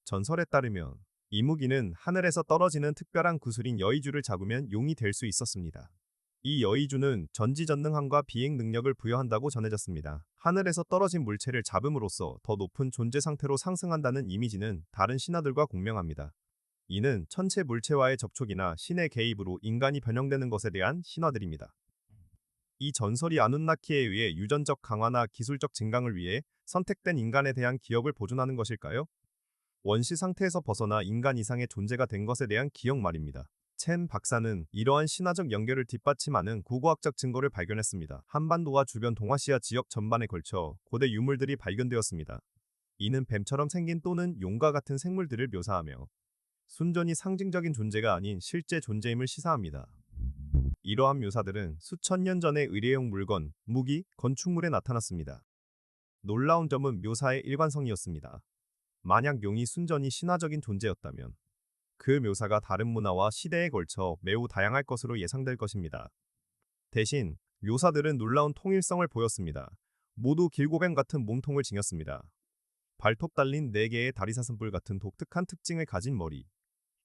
전설에 따르면 이무기는 하늘에서 떨어지는 특별한 구슬인 여의주를 잡으면 용이 될 수 있었습니다. 이 여의주는 전지전능함과 비행 능력을 부여한다고 전해졌습니다. 하늘에서 떨어진 물체를 잡음으로써 더 높은 존재 상태로 상승한다는 이미지는 다른 신화들과 공명합니다. 이는 천체 물체와의 접촉이나 신의 개입으로 인간이 변형되는 것에 대한 신화들입니다. 이 전설이 아누나키에 의해 유전적 강화나 기술적 증강을 위해 선택된 인간에 대한 기억을 보존하는 것일까요? 원시 상태에서 벗어나 인간 이상의 존재가 된 것에 대한 기억 말입니다. 첸 박사는 이러한 신화적 연결을 뒷받침하는 고고학적 증거를 발견했습니다. 한반도와 주변 동아시아 지역 전반에 걸쳐 고대 유물들이 발견되었습니다. 이는 뱀처럼 생긴 또는 용과 같은 생물들을 묘사하며 순전히 상징적인 존재가 아닌 실제 존재임을 시사합니다. 이러한 묘사들은 수천 년 전의 의뢰용 물건, 무기, 건축물에 나타났습니다. 놀라운 점은 묘사의 일관성이었습니다. 만약 용이 순전히 신화적인 존재였다면 그 묘사가 다른 문화와 시대에 걸쳐 매우 다양할 것으로 예상될 것입니다. 대신 묘사들은 놀라운 통일성을 보였습니다. 모두 길고뱀 같은 몸통을 지녔습니다. 발톱 달린 4개의 다리사슴뿔 같은 독특한 특징을 가진 머리,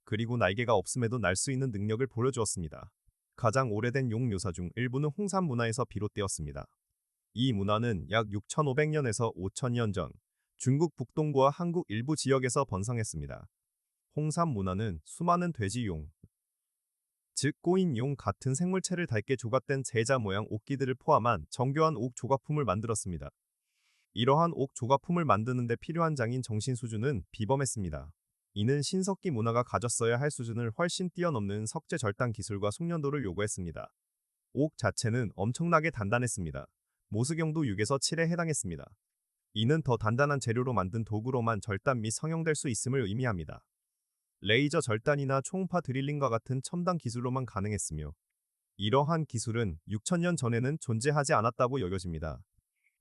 그리고 날개가 없음에도 날 수 있는 능력을 보여주었습니다. 가장 오래된 용 묘사 중 일부는 홍산 문화에서 비롯되었습니다. 이 문화는 약 6,500년에서 5,000년 전 중국 북동부와 한국 일부 지역에서 번성했습니다. 홍산 문화는 수많은 돼지용, 즉 꼬인 용 같은 생물체를 닳게 조각된 제자 모양 옥기들을 포함한 정교한 옥 조각품을 만들었습니다. 이러한 옥 조각품을 만드는 데 필요한 장인 정신 수준은 비범했습니다. 이는 신석기 문화가 가졌어야 할 수준을 훨씬 뛰어넘는 석재 절단 기술과 숙련도를 요구했습니다. 옥 자체는 엄청나게 단단했습니다. 모수경도 6에서 7에 해당했습니다. 이는 더 단단한 재료로 만든 도구로만 절단 및 성형될 수 있음을 의미합니다. 레이저 절단이나 초음파 드릴링과 같은 첨단 기술로만 가능했으며 이러한 기술은 6천년 전에는 존재하지 않았다고 여겨집니다.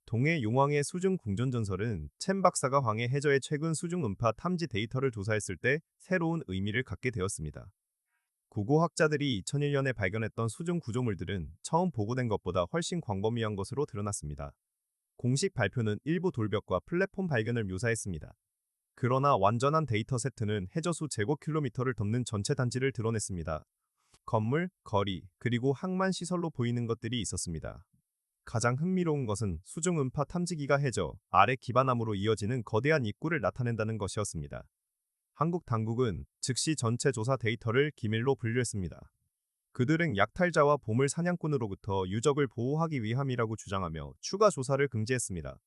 동해 용왕의 수중 궁전 전설은 첸 박사가 황해 해저의 최근 수중 음파 탐지 데이터를 조사했을 때 새로운 의미를 갖게 되었습니다. 고고학자들이 2001년에 발견했던 수중 구조물들은 처음 보고된 것보다 훨씬 광범위한 것으로 드러났습니다. 공식 발표는 일부 돌벽과 플랫폼 발견을 묘사했습니다. 그러나 완전한 데이터 세트는 해저수 제곱킬로미터를 덮는 전체 단지를 드러냈습니다. 건물, 거리, 그리고 항만 시설로 보이는 것들이 있었습니다. 가장 흥미로운 것은 수중 음파 탐지기가 해저 아래 기반함으로 이어지는 거대한 입구를 나타낸다는 것이었습니다. 한국 당국은 즉시 전체 조사 데이터를 기밀로 분류했습니다. 그들은 약탈자와 보물 사냥꾼으로부터 유적을 보호하기 위함이라고 주장하며 추가 조사를 금지했습니다.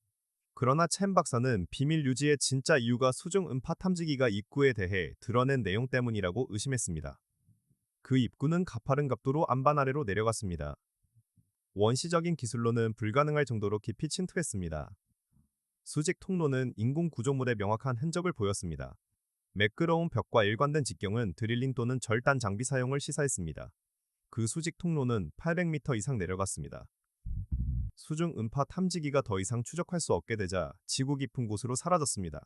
그러나 첸 박사는 비밀 유지의 진짜 이유가 수중 음파 탐지기가 입구에 대해 드러낸 내용 때문이라고 의심했습니다. 그 입구는 가파른 각도로 안반 아래로 내려갔습니다. 원시적인 기술로는 불가능할 정도로 깊이 침투했습니다. 수직 통로는 인공 구조물의 명확한 흔적을 보였습니다. 매끄러운 벽과 일관된 직경은 드릴링 또는 절단 장비 사용을 시사했습니다. 그 수직 통로는 800m 이상 내려갔습니다. 수중 음파 탐지기가 더 이상 추적할 수 없게 되자 지구 깊은 곳으로 사라졌습니다.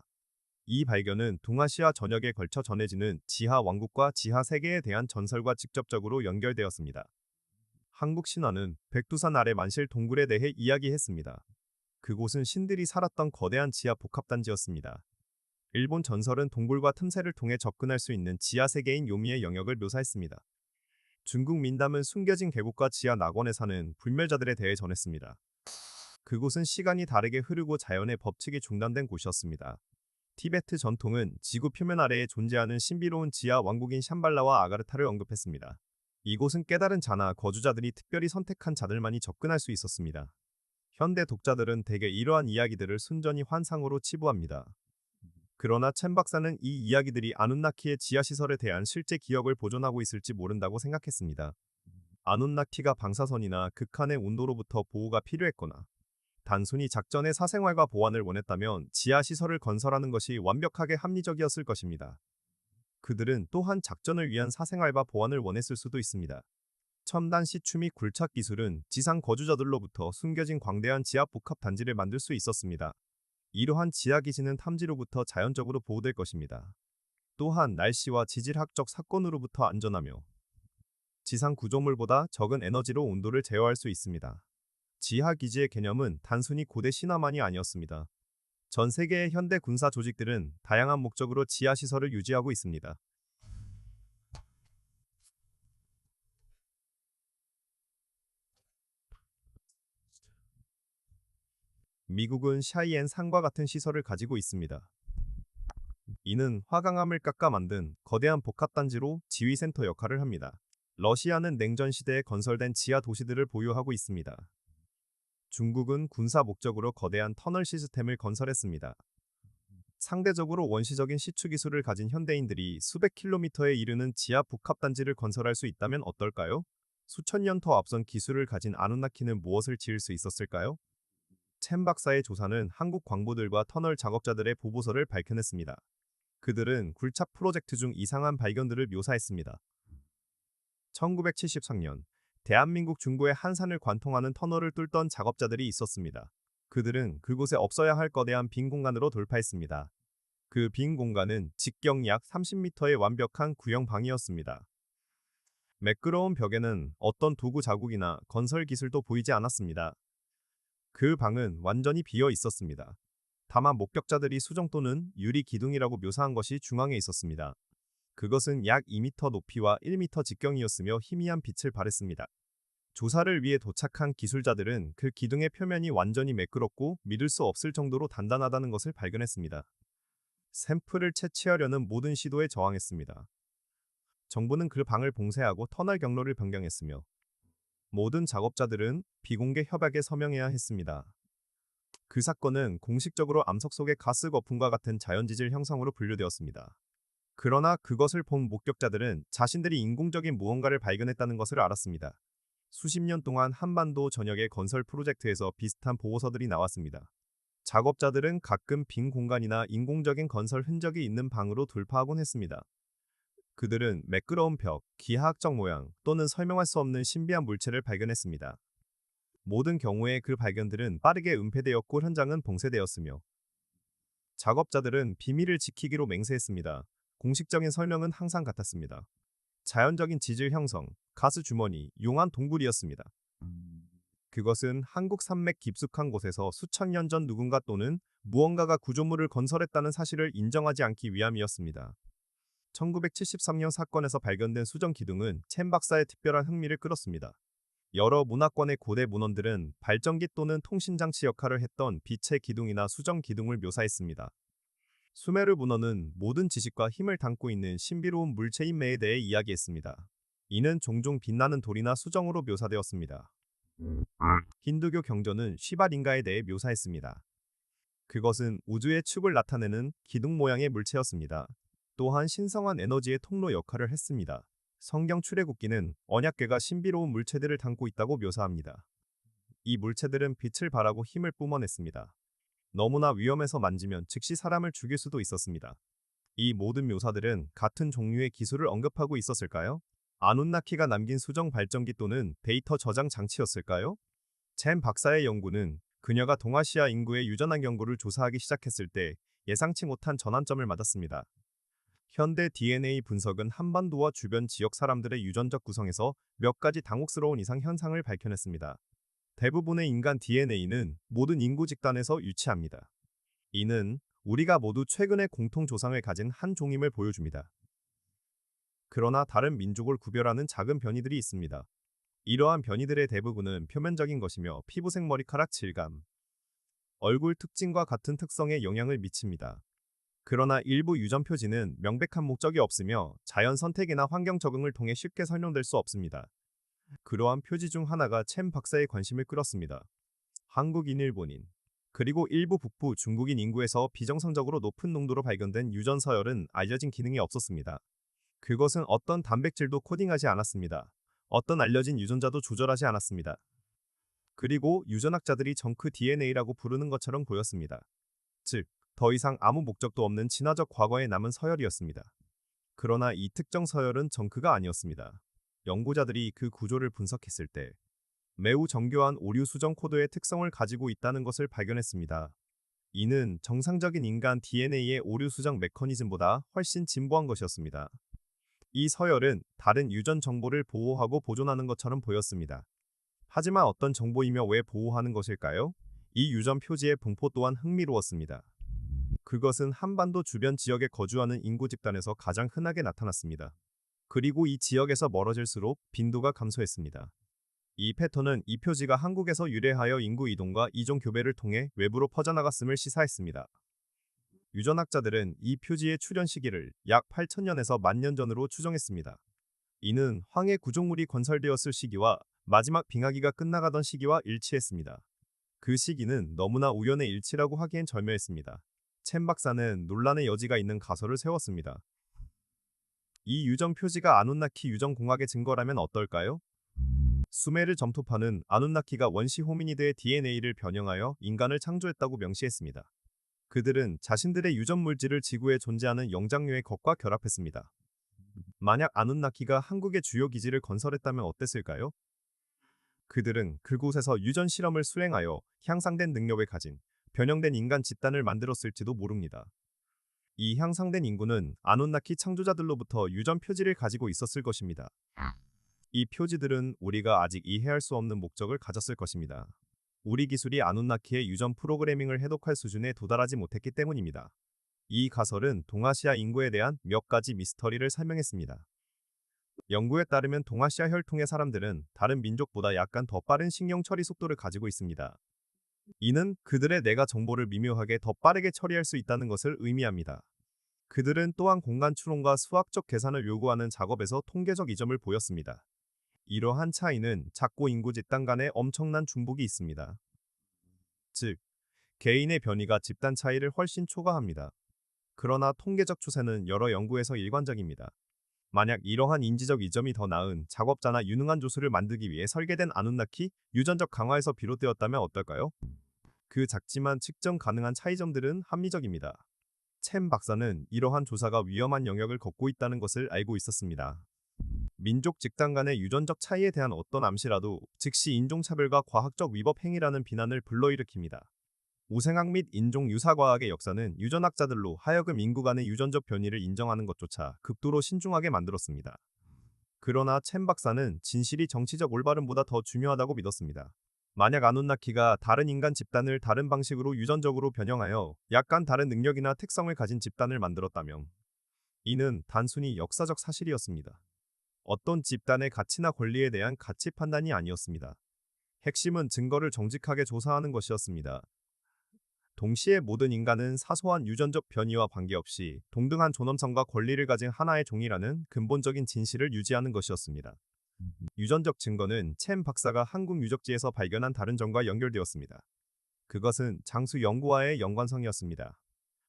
이 발견은 동아시아 전역에 걸쳐 전해지는 지하 왕국과 지하 세계에 대한 전설과 직접적으로 연결되었습니다. 한국 신화는 백두산 아래 만실 동굴에 대해 이야기했습니다. 그곳은 신들이 살았던 거대한 지하 복합단지였습니다. 일본 전설은 동굴과 틈새를 통해 접근할 수 있는 지하 세계인 요미의 영역을 묘사했습니다. 중국 민담은 숨겨진 계곡과 지하 낙원에 사는 불멸자들에 대해 전했습니다. 그곳은 시간이 다르게 흐르고 자연의 법칙이 중단된 곳이었습니다. 티베트 전통은 지구 표면 아래에 존재하는 신비로운 지하 왕국인 샴발라와 아가르타를 언급했습니다. 이곳은 깨달은 자나 거주자들이 특별히 선택한 자들만이 접근할 수 있었습니다. 현대 독자들은 대개 이러한 이야기들을 순전히 환상으로 치부합니다. 그러나 첸 박사는 이 이야기들이 아누나키의 지하시설에 대한 실제 기억을 보존하고 있을지 모른다고 생각했습니다. 아누나키가 방사선이나 극한의 온도로부터 보호가 필요했거나 단순히 작전의 사생활과 보안을 원했다면 지하 시설을 건설하는 것이 완벽하게 합리적이었을 것입니다. 그들은 또한 작전을 위한 사생활과 보안을 원했을 수도 있습니다. 첨단 시추 및 굴착 기술은 지상 거주자들로부터 숨겨진 광대한 지하 복합 단지를 만들 수 있었습니다. 이러한 지하 기지는 탐지로부터 자연적으로 보호될 것입니다. 또한 날씨와 지질학적 사건으로부터 안전하며 지상 구조물보다 적은 에너지로 온도를 제어할 수 있습니다. 지하 기지의 개념은 단순히 고대 신화만이 아니었습니다. 전 세계의 현대 군사 조직들은 다양한 목적으로 지하 시설을 유지하고 있습니다. 미국은 샤이엔 산과 같은 시설을 가지고 있습니다. 이는 화강암을 깎아 만든 거대한 복합단지로 지휘센터 역할을 합니다. 러시아는 냉전 시대에 건설된 지하 도시들을 보유하고 있습니다. 중국은 군사 목적으로 거대한 터널 시스템을 건설했습니다. 상대적으로 원시적인 시추 기술을 가진 현대인들이 수백 킬로미터에 이르는 지하 복합단지를 건설할 수 있다면 어떨까요? 수천 년 더 앞선 기술을 가진 아누나키는 무엇을 지을 수 있었을까요? 첸 박사의 조사는 한국 광부들과 터널 작업자들의 보고서를 밝혀냈습니다. 그들은 굴착 프로젝트 중 이상한 발견들을 묘사했습니다. 1973년, 대한민국 중부의 한산을 관통하는 터널을 뚫던 작업자들이 있었습니다. 그들은 그곳에 없어야 할 거대한 빈 공간으로 돌파했습니다. 그 빈 공간은 직경 약 30m의 완벽한 구형 방이었습니다. 매끄러운 벽에는 어떤 도구 자국이나 건설 기술도 보이지 않았습니다. 그 방은 완전히 비어 있었습니다. 다만 목격자들이 수정 또는 유리 기둥이라고 묘사한 것이 중앙에 있었습니다. 그것은 약 2m 높이와 1m 직경이었으며 희미한 빛을 발했습니다. 조사를 위해 도착한 기술자들은 그 기둥의 표면이 완전히 매끄럽고 믿을 수 없을 정도로 단단하다는 것을 발견했습니다. 샘플을 채취하려는 모든 시도에 저항했습니다. 정부는 그 방을 봉쇄하고 터널 경로를 변경했으며 모든 작업자들은 비공개 협약에 서명해야 했습니다. 그 사건은 공식적으로 암석 속의 가스 거품과 같은 자연지질 형상으로 분류되었습니다. 그러나 그것을 본 목격자들은 자신들이 인공적인 무언가를 발견했다는 것을 알았습니다. 수십 년 동안 한반도 전역의 건설 프로젝트에서 비슷한 보고서들이 나왔습니다. 작업자들은 가끔 빈 공간이나 인공적인 건설 흔적이 있는 방으로 돌파하곤 했습니다. 그들은 매끄러운 벽, 기하학적 모양 또는 설명할 수 없는 신비한 물체를 발견했습니다. 모든 경우에 그 발견들은 빠르게 은폐되었고 현장은 봉쇄되었으며 작업자들은 비밀을 지키기로 맹세했습니다. 공식적인 설명은 항상 같았습니다. 자연적인 지질 형성, 가스 주머니, 용암 동굴이었습니다. 그것은 한국 산맥 깊숙한 곳에서 수천 년 전 누군가 또는 무언가가 구조물을 건설했다는 사실을 인정하지 않기 위함이었습니다. 1973년 사건에서 발견된 수정 기둥은 첸 박사의 특별한 흥미를 끌었습니다. 여러 문화권의 고대 문헌들은 발전기 또는 통신장치 역할을 했던 빛의 기둥이나 수정 기둥을 묘사했습니다. 수메르 문헌은 모든 지식과 힘을 담고 있는 신비로운 물체인매에 대해 이야기했습니다. 이는 종종 빛나는 돌이나 수정으로 묘사되었습니다. 힌두교 경전은 시바링가에 대해 묘사했습니다. 그것은 우주의 축을 나타내는 기둥 모양의 물체였습니다. 또한 신성한 에너지의 통로 역할을 했습니다. 성경 출애굽기는 언약궤가 신비로운 물체들을 담고 있다고 묘사합니다. 이 물체들은 빛을 발하고 힘을 뿜어냈습니다. 너무나 위험해서 만지면 즉시 사람을 죽일 수도 있었습니다. 이 모든 묘사들은 같은 종류의 기술을 언급하고 있었을까요? 아눈나키가 남긴 수정 발전기 또는 데이터 저장 장치였을까요? 젠 박사의 연구는 그녀가 동아시아 인구의 유전학 연구를 조사하기 시작했을 때 예상치 못한 전환점을 맞았습니다. 현대 DNA 분석은 한반도와 주변 지역 사람들의 유전적 구성에서 몇 가지 당혹스러운 이상 현상을 밝혀냈습니다. 대부분의 인간 DNA는 모든 인구 집단에서 유치합니다. 이는 우리가 모두 최근의 공통 조상을 가진 한 종임을 보여줍니다. 그러나 다른 민족을 구별하는 작은 변이들이 있습니다. 이러한 변이들의 대부분은 표면적인 것이며 피부색, 머리카락 질감, 얼굴 특징과 같은 특성에 영향을 미칩니다. 그러나 일부 유전 표지는 명백한 목적이 없으며 자연 선택이나 환경 적응을 통해 쉽게 설명될 수 없습니다. 그러한 표지 중 하나가 첸 박사의 관심을 끌었습니다. 한국인, 일본인, 그리고 일부 북부 중국인 인구에서 비정상적으로 높은 농도로 발견된 유전 서열은 알려진 기능이 없었습니다. 그것은 어떤 단백질도 코딩하지 않았습니다. 어떤 알려진 유전자도 조절하지 않았습니다. 그리고 유전학자들이 정크 DNA라고 부르는 것처럼 보였습니다. 즉, 더 이상 아무 목적도 없는 진화적 과거에 남은 서열이었습니다. 그러나 이 특정 서열은 정크가 아니었습니다. 연구자들이 그 구조를 분석했을 때 매우 정교한 오류 수정 코드의 특성을 가지고 있다는 것을 발견했습니다. 이는 정상적인 인간 DNA의 오류 수정 메커니즘보다 훨씬 진보한 것이었습니다. 이 서열은 다른 유전 정보를 보호하고 보존하는 것처럼 보였습니다. 하지만 어떤 정보이며 왜 보호하는 것일까요? 이 유전 표지의 분포 또한 흥미로웠습니다. 그것은 한반도 주변 지역에 거주하는 인구 집단에서 가장 흔하게 나타났습니다. 그리고 이 지역에서 멀어질수록 빈도가 감소했습니다. 이 패턴은 이 표지가 한국에서 유래하여 인구 이동과 이종 교배를 통해 외부로 퍼져나갔음을 시사했습니다. 유전학자들은 이 표지의 출현 시기를 약 8천년에서 10,000년 전으로 추정했습니다. 이는 황해 구조물이 건설되었을 시기와 마지막 빙하기가 끝나가던 시기와 일치했습니다. 그 시기는 너무나 우연의 일치라고 하기엔 절묘했습니다. 첸 박사는 논란의 여지가 있는 가설을 세웠습니다. 이 유전 표지가 아누나키 유전 공학의 증거라면 어떨까요? 수메르 점토파는 아누나키가 원시 호미니드의 DNA를 변형하여 인간을 창조했다고 명시했습니다. 그들은 자신들의 유전 물질을 지구에 존재하는 영장류의 것과 결합했습니다. 만약 아누나키가 한국의 주요 기지를 건설했다면 어땠을까요? 그들은 그곳에서 유전 실험을 수행하여 향상된 능력을 가진 변형된 인간 집단을 만들었을지도 모릅니다. 이 향상된 인구는 아누나키 창조자들로부터 유전 표지를 가지고 있었을 것입니다. 이 표지들은 우리가 아직 이해할 수 없는 목적을 가졌을 것입니다. 우리 기술이 아누나키의 유전 프로그래밍을 해독할 수준에 도달하지 못했기 때문입니다. 이 가설은 동아시아 인구에 대한 몇 가지 미스터리를 설명했습니다. 연구에 따르면 동아시아 혈통의 사람들은 다른 민족보다 약간 더 빠른 신경 처리 속도를 가지고 있습니다. 이는 그들의 뇌가 정보를 미묘하게 더 빠르게 처리할 수 있다는 것을 의미합니다. 그들은 또한 공간 추론과 수학적 계산을 요구하는 작업에서 통계적 이점을 보였습니다. 이러한 차이는 작고 인구 집단 간에 엄청난 중복이 있습니다. 즉, 개인의 변이가 집단 차이를 훨씬 초과합니다. 그러나 통계적 추세는 여러 연구에서 일관적입니다. 만약 이러한 인지적 이점이 더 나은 작업자나 유능한 조수를 만들기 위해 설계된 아누나키 유전적 강화에서 비롯되었다면 어떨까요? 그 작지만 측정 가능한 차이점들은 합리적입니다. 첸 박사는 이러한 조사가 위험한 영역을 걷고 있다는 것을 알고 있었습니다. 민족 집단 간의 유전적 차이에 대한 어떤 암시라도 즉시 인종차별과 과학적 위법 행위라는 비난을 불러일으킵니다. 우생학 및 인종 유사과학의 역사는 유전학자들로 하여금 인구 간의 유전적 변이를 인정하는 것조차 극도로 신중하게 만들었습니다. 그러나 첸 박사는 진실이 정치적 올바름보다 더 중요하다고 믿었습니다. 만약 아누나키가 다른 인간 집단을 다른 방식으로 유전적으로 변형하여 약간 다른 능력이나 특성을 가진 집단을 만들었다면 이는 단순히 역사적 사실이었습니다. 어떤 집단의 가치나 권리에 대한 가치 판단이 아니었습니다. 핵심은 증거를 정직하게 조사하는 것이었습니다. 동시에 모든 인간은 사소한 유전적 변이와 관계없이 동등한 존엄성과 권리를 가진 하나의 종이라는 근본적인 진실을 유지하는 것이었습니다. 유전적 증거는 첸 박사가 한국 유적지에서 발견한 다른 점과 연결되었습니다. 그것은 장수 연구와의 연관성이었습니다.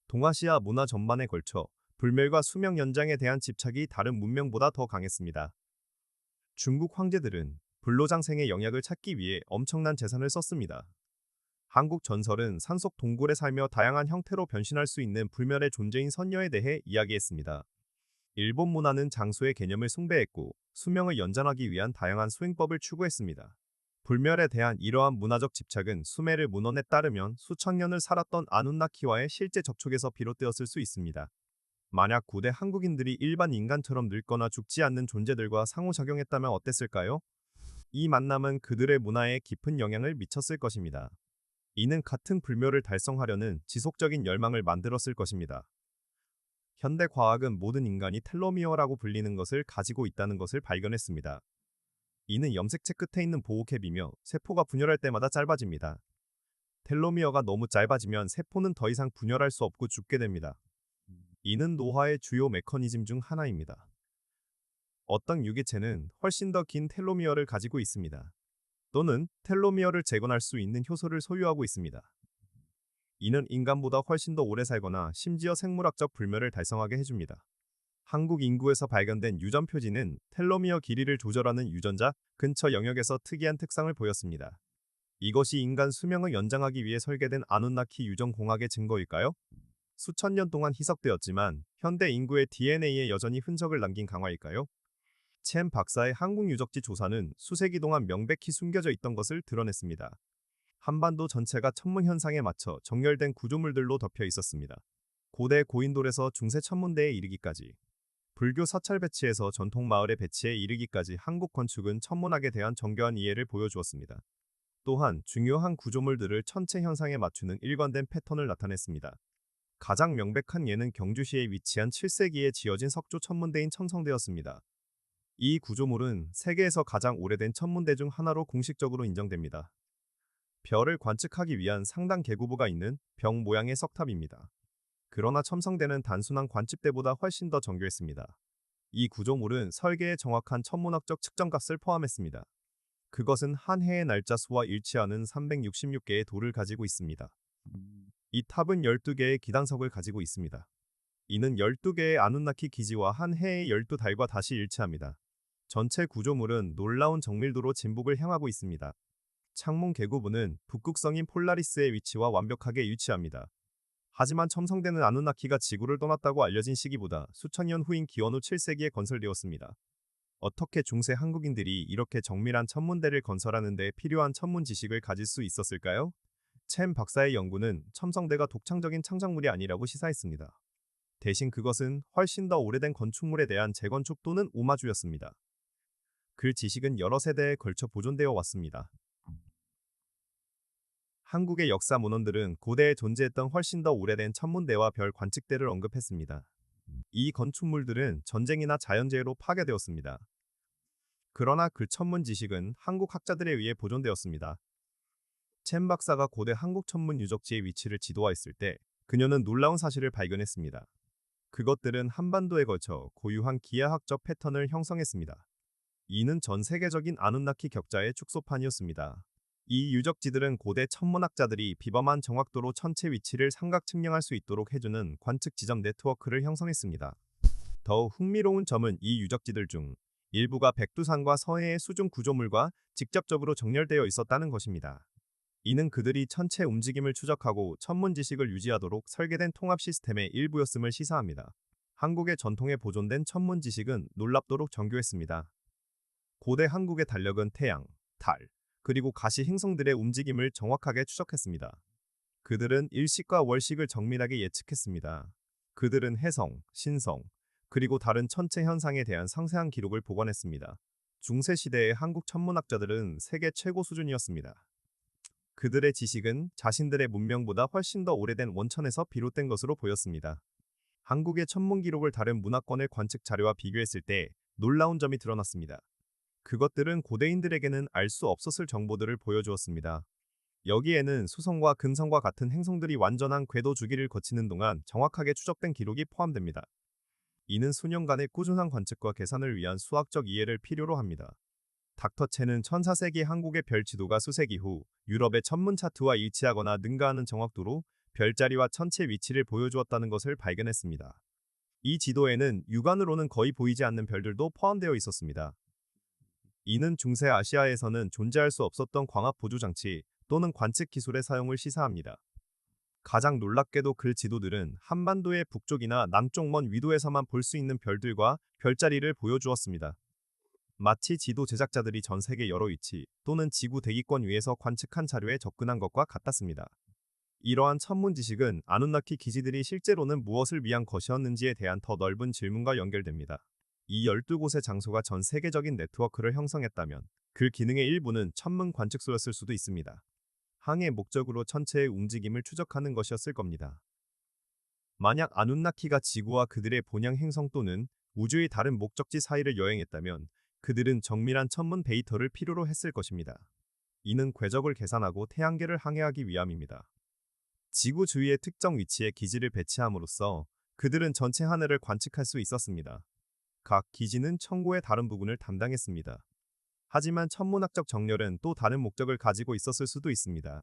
동아시아 문화 전반에 걸쳐 불멸과 수명 연장에 대한 집착이 다른 문명보다 더 강했습니다. 중국 황제들은 불로장생의 영약을 찾기 위해 엄청난 재산을 썼습니다. 한국 전설은 산속 동굴에 살며 다양한 형태로 변신할 수 있는 불멸의 존재인 선녀에 대해 이야기했습니다. 일본 문화는 장수의 개념을 숭배했고 수명을 연장하기 위한 다양한 수행법을 추구했습니다. 불멸에 대한 이러한 문화적 집착은 수메르 문헌에 따르면 수천 년을 살았던 아누나키와의 실제 접촉에서 비롯되었을 수 있습니다. 만약 고대 한국인들이 일반 인간처럼 늙거나 죽지 않는 존재들과 상호작용했다면 어땠을까요? 이 만남은 그들의 문화에 깊은 영향을 미쳤을 것입니다. 이는 같은 불멸을 달성하려는 지속적인 열망을 만들었을 것입니다. 현대 과학은 모든 인간이 텔로미어라고 불리는 것을 가지고 있다는 것을 발견했습니다. 이는 염색체 끝에 있는 보호캡이며 세포가 분열할 때마다 짧아집니다. 텔로미어가 너무 짧아지면 세포는 더 이상 분열할 수 없고 죽게 됩니다. 이는 노화의 주요 메커니즘 중 하나입니다. 어떤 유기체는 훨씬 더 긴 텔로미어를 가지고 있습니다. 또는 텔로미어를 재건할 수 있는 효소를 소유하고 있습니다. 이는 인간보다 훨씬 더 오래 살거나 심지어 생물학적 불멸을 달성하게 해줍니다. 한국 인구에서 발견된 유전 표지는 텔로미어 길이를 조절하는 유전자 근처 영역에서 특이한 특성을 보였습니다. 이것이 인간 수명을 연장하기 위해 설계된 아누나키 유전 공학의 증거일까요? 수천 년 동안 희석되었지만 현대 인구의 DNA에 여전히 흔적을 남긴 강화일까요? 첸 박사의 한국 유적지 조사는 수세기 동안 명백히 숨겨져 있던 것을 드러냈습니다. 한반도 전체가 천문 현상에 맞춰 정렬된 구조물들로 덮여 있었습니다. 고대 고인돌에서 중세 천문대에 이르기까지, 불교 사찰 배치에서 전통 마을의 배치에 이르기까지 한국 건축은 천문학에 대한 정교한 이해를 보여주었습니다. 또한 중요한 구조물들을 천체 현상에 맞추는 일관된 패턴을 나타냈습니다. 가장 명백한 예는 경주시에 위치한 7세기에 지어진 석조 천문대인 첨성대였습니다. 이 구조물은 세계에서 가장 오래된 천문대 중 하나로 공식적으로 인정됩니다. 별을 관측하기 위한 상당 계구부가 있는 병 모양의 석탑입니다. 그러나 첨성대는 단순한 관측대보다 훨씬 더 정교했습니다. 이 구조물은 설계에 정확한 천문학적 측정값을 포함했습니다. 그것은 한 해의 날짜 수와 일치하는 366개의 돌을 가지고 있습니다. 이 탑은 12개의 기단석을 가지고 있습니다. 이는 12개의 아누나키 기지와 한 해의 12달과 다시 일치합니다. 전체 구조물은 놀라운 정밀도로 진북을 향하고 있습니다. 창문 계구부는 북극성인 폴라리스의 위치와 완벽하게 일치합니다. 하지만 첨성대는 아누나키가 지구를 떠났다고 알려진 시기보다 수천 년 후인 기원후 7세기에 건설되었습니다. 어떻게 중세 한국인들이 이렇게 정밀한 천문대를 건설하는 데 필요한 천문 지식을 가질 수 있었을까요? 첸 박사의 연구는 첨성대가 독창적인 창작물이 아니라고 시사했습니다. 대신 그것은 훨씬 더 오래된 건축물에 대한 재건축 또는 오마주였습니다. 그 지식은 여러 세대에 걸쳐 보존되어 왔습니다. 한국의 역사 문헌들은 고대에 존재했던 훨씬 더 오래된 천문대와 별 관측대를 언급했습니다. 이 건축물들은 전쟁이나 자연재해로 파괴되었습니다. 그러나 그 천문 지식은 한국 학자들에 의해 보존되었습니다. 첸 박사가 고대 한국 천문 유적지의 위치를 지도화했을 때 그녀는 놀라운 사실을 발견했습니다. 그것들은 한반도에 걸쳐 고유한 기하학적 패턴을 형성했습니다. 이는 전 세계적인 아누나키 격자의 축소판이었습니다. 이 유적지들은 고대 천문학자들이 비범한 정확도로 천체 위치를 삼각 측량할 수 있도록 해주는 관측 지점 네트워크를 형성했습니다. 더욱 흥미로운 점은 이 유적지들 중 일부가 백두산과 서해의 수중 구조물과 직접적으로 정렬되어 있었다는 것입니다. 이는 그들이 천체 움직임을 추적하고 천문 지식을 유지하도록 설계된 통합 시스템의 일부였음을 시사합니다. 한국의 전통에 보존된 천문 지식은 놀랍도록 정교했습니다. 고대 한국의 달력은 태양, 달, 그리고 가시 행성들의 움직임을 정확하게 추적했습니다. 그들은 일식과 월식을 정밀하게 예측했습니다. 그들은 해성, 신성, 그리고 다른 천체 현상에 대한 상세한 기록을 보관했습니다. 중세 시대의 한국 천문학자들은 세계 최고 수준이었습니다. 그들의 지식은 자신들의 문명보다 훨씬 더 오래된 원천에서 비롯된 것으로 보였습니다. 한국의 천문 기록을 다른 문화권의 관측 자료와 비교했을 때 놀라운 점이 드러났습니다. 그것들은 고대인들에게는 알 수 없었을 정보들을 보여주었습니다. 여기에는 수성과 금성과 같은 행성들이 완전한 궤도 주기를 거치는 동안 정확하게 추적된 기록이 포함됩니다. 이는 수년간의 꾸준한 관측과 계산을 위한 수학적 이해를 필요로 합니다. 닥터 첸은 14세기 한국의 별 지도가 수세기 후 유럽의 천문 차트와 일치하거나 능가하는 정확도로 별자리와 천체 위치를 보여주었다는 것을 발견했습니다. 이 지도에는 육안으로는 거의 보이지 않는 별들도 포함되어 있었습니다. 이는 중세 아시아에서는 존재할 수 없었던 광합 보조 장치 또는 관측 기술의 사용을 시사합니다. 가장 놀랍게도 그 지도들은 한반도의 북쪽이나 남쪽 먼 위도에서만 볼 수 있는 별들과 별자리를 보여주었습니다. 마치 지도 제작자들이 전 세계 여러 위치 또는 지구 대기권 위에서 관측한 자료에 접근한 것과 같았습니다. 이러한 천문 지식은 아누나키 기지들이 실제로는 무엇을 위한 것이었는지에 대한 더 넓은 질문과 연결됩니다. 이 12곳의 장소가 전 세계적인 네트워크를 형성했다면 그 기능의 일부는 천문 관측소였을 수도 있습니다. 항해 목적으로 천체의 움직임을 추적하는 것이었을 겁니다. 만약 아누나키가 지구와 그들의 본향 행성 또는 우주의 다른 목적지 사이를 여행했다면 그들은 정밀한 천문 데이터를 필요로 했을 것입니다. 이는 궤적을 계산하고 태양계를 항해하기 위함입니다. 지구 주위의 특정 위치에 기지를 배치함으로써 그들은 전체 하늘을 관측할 수 있었습니다. 각 기지는 천고의 다른 부분을 담당했습니다. 하지만 천문학적 정렬은 또 다른 목적을 가지고 있었을 수도 있습니다.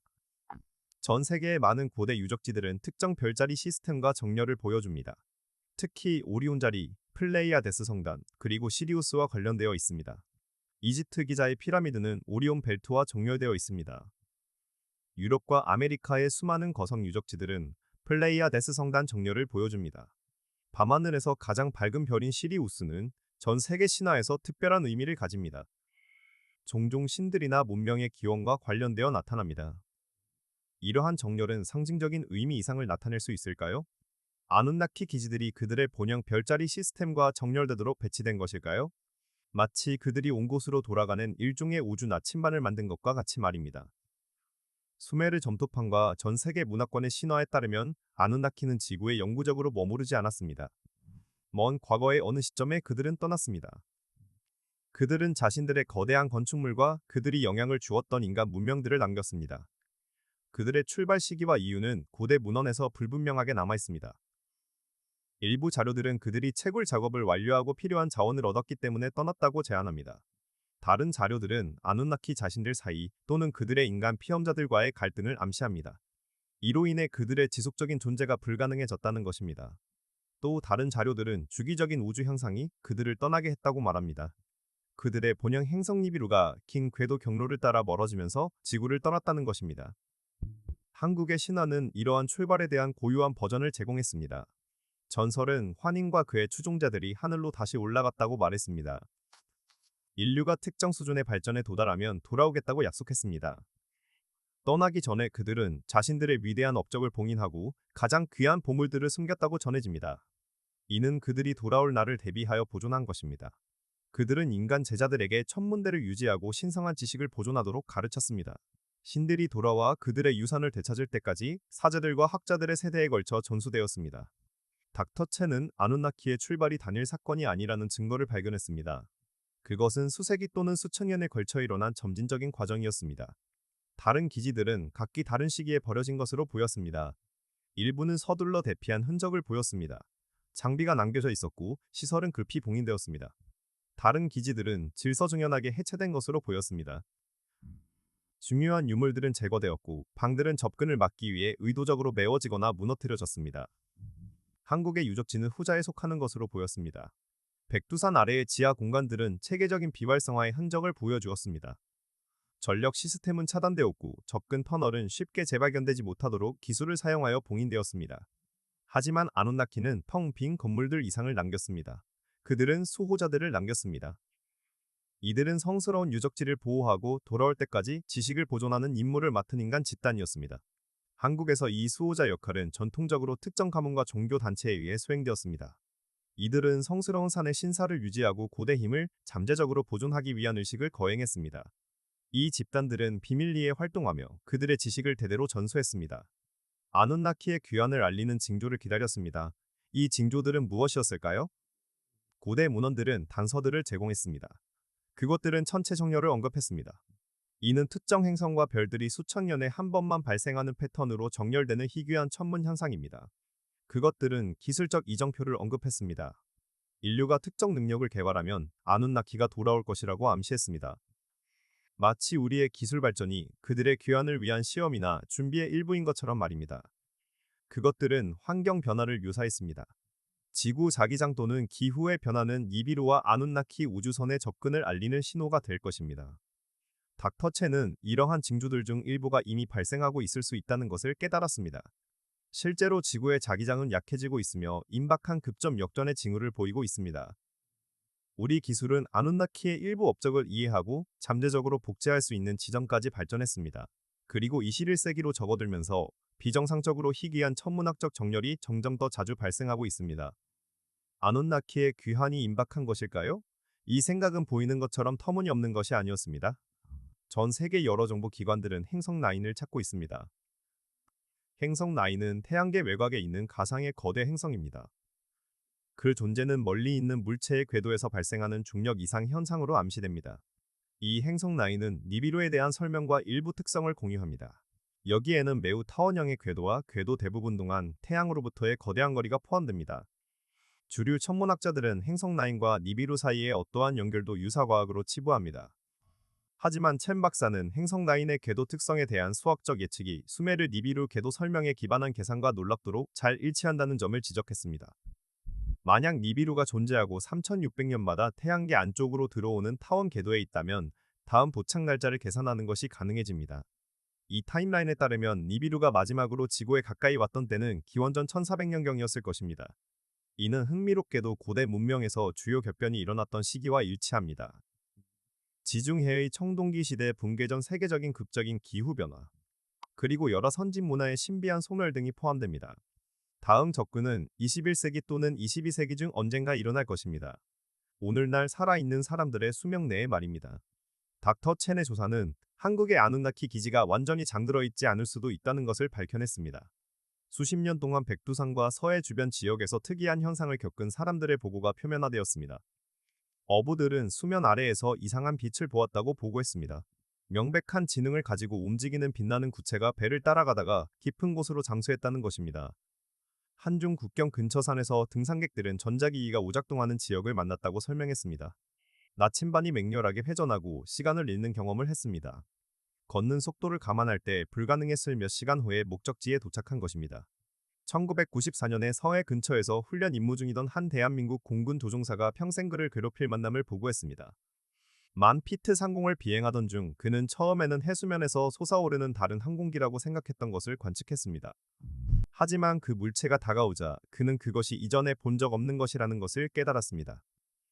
전 세계의 많은 고대 유적지들은 특정 별자리 시스템과 정렬을 보여줍니다. 특히 오리온 자리, 플레이아데스 성단, 그리고 시리우스와 관련되어 있습니다. 이집트 기자의 피라미드는 오리온 벨트와 정렬되어 있습니다. 유럽과 아메리카의 수많은 거성 유적지들은 플레이아데스 성단 정렬을 보여줍니다. 밤하늘에서 가장 밝은 별인 시리우스는 전 세계 신화에서 특별한 의미를 가집니다. 종종 신들이나 문명의 기원과 관련되어 나타납니다. 이러한 정렬은 상징적인 의미 이상을 나타낼 수 있을까요? 아눈나키 기지들이 그들의 본영 별자리 시스템과 정렬되도록 배치된 것일까요? 마치 그들이 온 곳으로 돌아가는 일종의 우주 나침반을 만든 것과 같이 말입니다. 수메르 점토판과 전 세계 문화권의 신화에 따르면 아누나키는 지구에 영구적으로 머무르지 않았습니다. 먼 과거의 어느 시점에 그들은 떠났습니다. 그들은 자신들의 거대한 건축물과 그들이 영향을 주었던 인간 문명들을 남겼습니다. 그들의 출발 시기와 이유는 고대 문헌에서 불분명하게 남아 있습니다. 일부 자료들은 그들이 채굴 작업을 완료하고 필요한 자원을 얻었기 때문에 떠났다고 제안합니다. 다른 자료들은 아누나키 자신들 사이 또는 그들의 인간 피험자들과의 갈등을 암시합니다. 이로 인해 그들의 지속적인 존재가 불가능해졌다는 것입니다. 또 다른 자료들은 주기적인 우주 현상이 그들을 떠나게 했다고 말합니다. 그들의 본영 행성 니비루가 긴 궤도 경로를 따라 멀어지면서 지구를 떠났다는 것입니다. 한국의 신화는 이러한 출발에 대한 고유한 버전을 제공했습니다. 전설은 환인과 그의 추종자들이 하늘로 다시 올라갔다고 말했습니다. 인류가 특정 수준의 발전에 도달하면 돌아오겠다고 약속했습니다. 떠나기 전에 그들은 자신들의 위대한 업적을 봉인하고 가장 귀한 보물들을 숨겼다고 전해집니다. 이는 그들이 돌아올 날을 대비하여 보존한 것입니다. 그들은 인간 제자들에게 천문대를 유지하고 신성한 지식을 보존하도록 가르쳤습니다. 신들이 돌아와 그들의 유산을 되찾을 때까지 사제들과 학자들의 세대에 걸쳐 전수되었습니다. 닥터 첸은 아누나키의 출발이 단일 사건이 아니라는 증거를 발견했습니다. 그것은 수세기 또는 수천 년에 걸쳐 일어난 점진적인 과정이었습니다. 다른 기지들은 각기 다른 시기에 버려진 것으로 보였습니다. 일부는 서둘러 대피한 흔적을 보였습니다. 장비가 남겨져 있었고 시설은 급히 봉인되었습니다. 다른 기지들은 질서정연하게 해체된 것으로 보였습니다. 중요한 유물들은 제거되었고 방들은 접근을 막기 위해 의도적으로 메워지거나 무너뜨려졌습니다. 한국의 유적지는 후자에 속하는 것으로 보였습니다. 백두산 아래의 지하 공간들은 체계적인 비활성화의 흔적을 보여주었습니다. 전력 시스템은 차단되었고 접근 터널은 쉽게 재발견되지 못하도록 기술을 사용하여 봉인되었습니다. 하지만 아누나키는 텅 빈 건물들 이상을 남겼습니다. 그들은 수호자들을 남겼습니다. 이들은 성스러운 유적지를 보호하고 돌아올 때까지 지식을 보존하는 임무를 맡은 인간 집단이었습니다. 한국에서 이 수호자 역할은 전통적으로 특정 가문과 종교 단체에 의해 수행되었습니다. 이들은 성스러운 산의 신사를 유지하고 고대 힘을 잠재적으로 보존하기 위한 의식을 거행했습니다. 이 집단들은 비밀리에 활동하며 그들의 지식을 대대로 전수했습니다. 아눈나키의 귀환을 알리는 징조를 기다렸습니다. 이 징조들은 무엇이었을까요? 고대 문헌들은 단서들을 제공했습니다. 그것들은 천체 정렬을 언급했습니다. 이는 특정 행성과 별들이 수천 년에 한 번만 발생하는 패턴으로 정렬되는 희귀한 천문 현상입니다. 그것들은 기술적 이정표를 언급했습니다. 인류가 특정 능력을 개발하면 아눈나키가 돌아올 것이라고 암시했습니다. 마치 우리의 기술 발전이 그들의 귀환을 위한 시험이나 준비의 일부인 것처럼 말입니다. 그것들은 환경 변화를 묘사했습니다. 지구 자기장 또는 기후의 변화는 니비루와 아눈나키 우주선의 접근을 알리는 신호가 될 것입니다. 닥터 첸은 이러한 징조들 중 일부가 이미 발생하고 있을 수 있다는 것을 깨달았습니다. 실제로 지구의 자기장은 약해지고 있으며 임박한 급점 역전의 징후를 보이고 있습니다. 우리 기술은 아눈나키의 일부 업적을 이해하고 잠재적으로 복제할 수 있는 지점까지 발전했습니다. 그리고 21세기로 접어들면서 비정상적으로 희귀한 천문학적 정렬이 점점 더 자주 발생하고 있습니다. 아눈나키의 귀환이 임박한 것일까요? 이 생각은 보이는 것처럼 터무니없는 것이 아니었습니다. 전 세계 여러 정보 기관들은 행성 9을 찾고 있습니다. 행성 9은 태양계 외곽에 있는 가상의 거대 행성입니다. 그 존재는 멀리 있는 물체의 궤도에서 발생하는 중력 이상 현상으로 암시됩니다. 이 행성 9은 니비루에 대한 설명과 일부 특성을 공유합니다. 여기에는 매우 타원형의 궤도와 궤도 대부분 동안 태양으로부터의 거대한 거리가 포함됩니다. 주류 천문학자들은 행성 9과 니비루 사이의 어떠한 연결도 유사과학으로 치부합니다. 하지만 첸 박사는 행성 9의 궤도 특성에 대한 수학적 예측이 수메르 니비루 궤도 설명에 기반한 계산과 놀랍도록 잘 일치한다는 점을 지적했습니다. 만약 니비루가 존재하고 3600년마다 태양계 안쪽으로 들어오는 타원 궤도에 있다면 다음 도착 날짜를 계산하는 것이 가능해집니다. 이 타임라인에 따르면 니비루가 마지막으로 지구에 가까이 왔던 때는 기원전 1400년경이었을 것입니다. 이는 흥미롭게도 고대 문명에서 주요 격변이 일어났던 시기와 일치합니다. 지중해의 청동기 시대 붕괴 전 세계적인 급적인 기후변화, 그리고 여러 선진 문화의 신비한 소멸 등이 포함됩니다. 다음 접근은 21세기 또는 22세기 중 언젠가 일어날 것입니다. 오늘날 살아있는 사람들의 수명 내의 말입니다. 닥터 첸의 조사는 한국의 아누나키 기지가 완전히 잠들어 있지 않을 수도 있다는 것을 밝혀냈습니다. 수십 년 동안 백두산과 서해 주변 지역에서 특이한 현상을 겪은 사람들의 보고가 표면화되었습니다. 어부들은 수면 아래에서 이상한 빛을 보았다고 보고했습니다. 명백한 지능을 가지고 움직이는 빛나는 구체가 배를 따라가다가 깊은 곳으로 잠수했다는 것입니다. 한중 국경 근처 산에서 등산객들은 전자기기가 오작동하는 지역을 만났다고 설명했습니다. 나침반이 맹렬하게 회전하고 시간을 잃는 경험을 했습니다. 걷는 속도를 감안할 때 불가능했을 몇 시간 후에 목적지에 도착한 것입니다. 1994년에 서해 근처에서 훈련 임무 중이던 한 대한민국 공군 조종사가 평생 그를 괴롭힐 만남을 보고했습니다. 만 피트 상공을 비행하던 중 그는 처음에는 해수면에서 솟아오르는 다른 항공기라고 생각했던 것을 관측했습니다. 하지만 그 물체가 다가오자 그는 그것이 이전에 본 적 없는 것이라는 것을 깨달았습니다.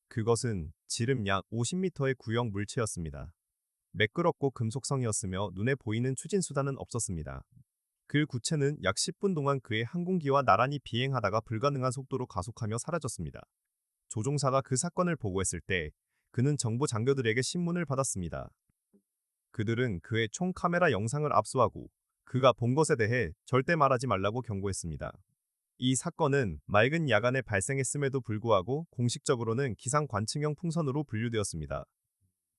그것은 지름 약 50m의 구형 물체였습니다. 매끄럽고 금속성이었으며 눈에 보이는 추진수단은 없었습니다. 그 구체는 약 10분 동안 그의 항공기와 나란히 비행하다가 불가능한 속도로 가속하며 사라졌습니다. 조종사가 그 사건을 보고했을 때 그는 정보 장교들에게 신문을 받았습니다. 그들은 그의 총 카메라 영상을 압수하고 그가 본 것에 대해 절대 말하지 말라고 경고했습니다. 이 사건은 맑은 야간에 발생했음에도 불구하고 공식적으로는 기상 관측형 풍선으로 분류되었습니다.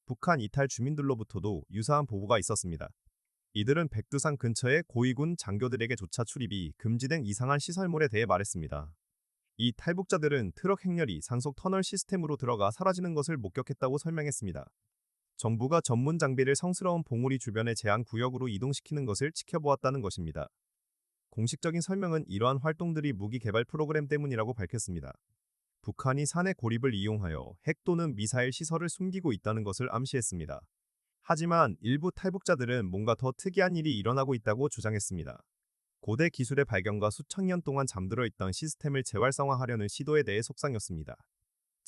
북한 이탈 주민들로부터도 유사한 보고가 있었습니다. 이들은 백두산 근처의 고위군 장교들에게조차 출입이 금지된 이상한 시설물에 대해 말했습니다. 이 탈북자들은 트럭 행렬이 상속 터널 시스템으로 들어가 사라지는 것을 목격했다고 설명했습니다. 정부가 전문 장비를 성스러운 봉우리 주변의 제한 구역으로 이동시키는 것을 지켜보았다는 것입니다. 공식적인 설명은 이러한 활동들이 무기 개발 프로그램 때문이라고 밝혔습니다. 북한이 산의 고립을 이용하여 핵 또는 미사일 시설을 숨기고 있다는 것을 암시했습니다. 하지만 일부 탈북자들은 뭔가 더 특이한 일이 일어나고 있다고 주장했습니다. 고대 기술의 발견과 수천 년 동안 잠들어 있던 시스템을 재활성화하려는 시도에 대해 속상했습니다.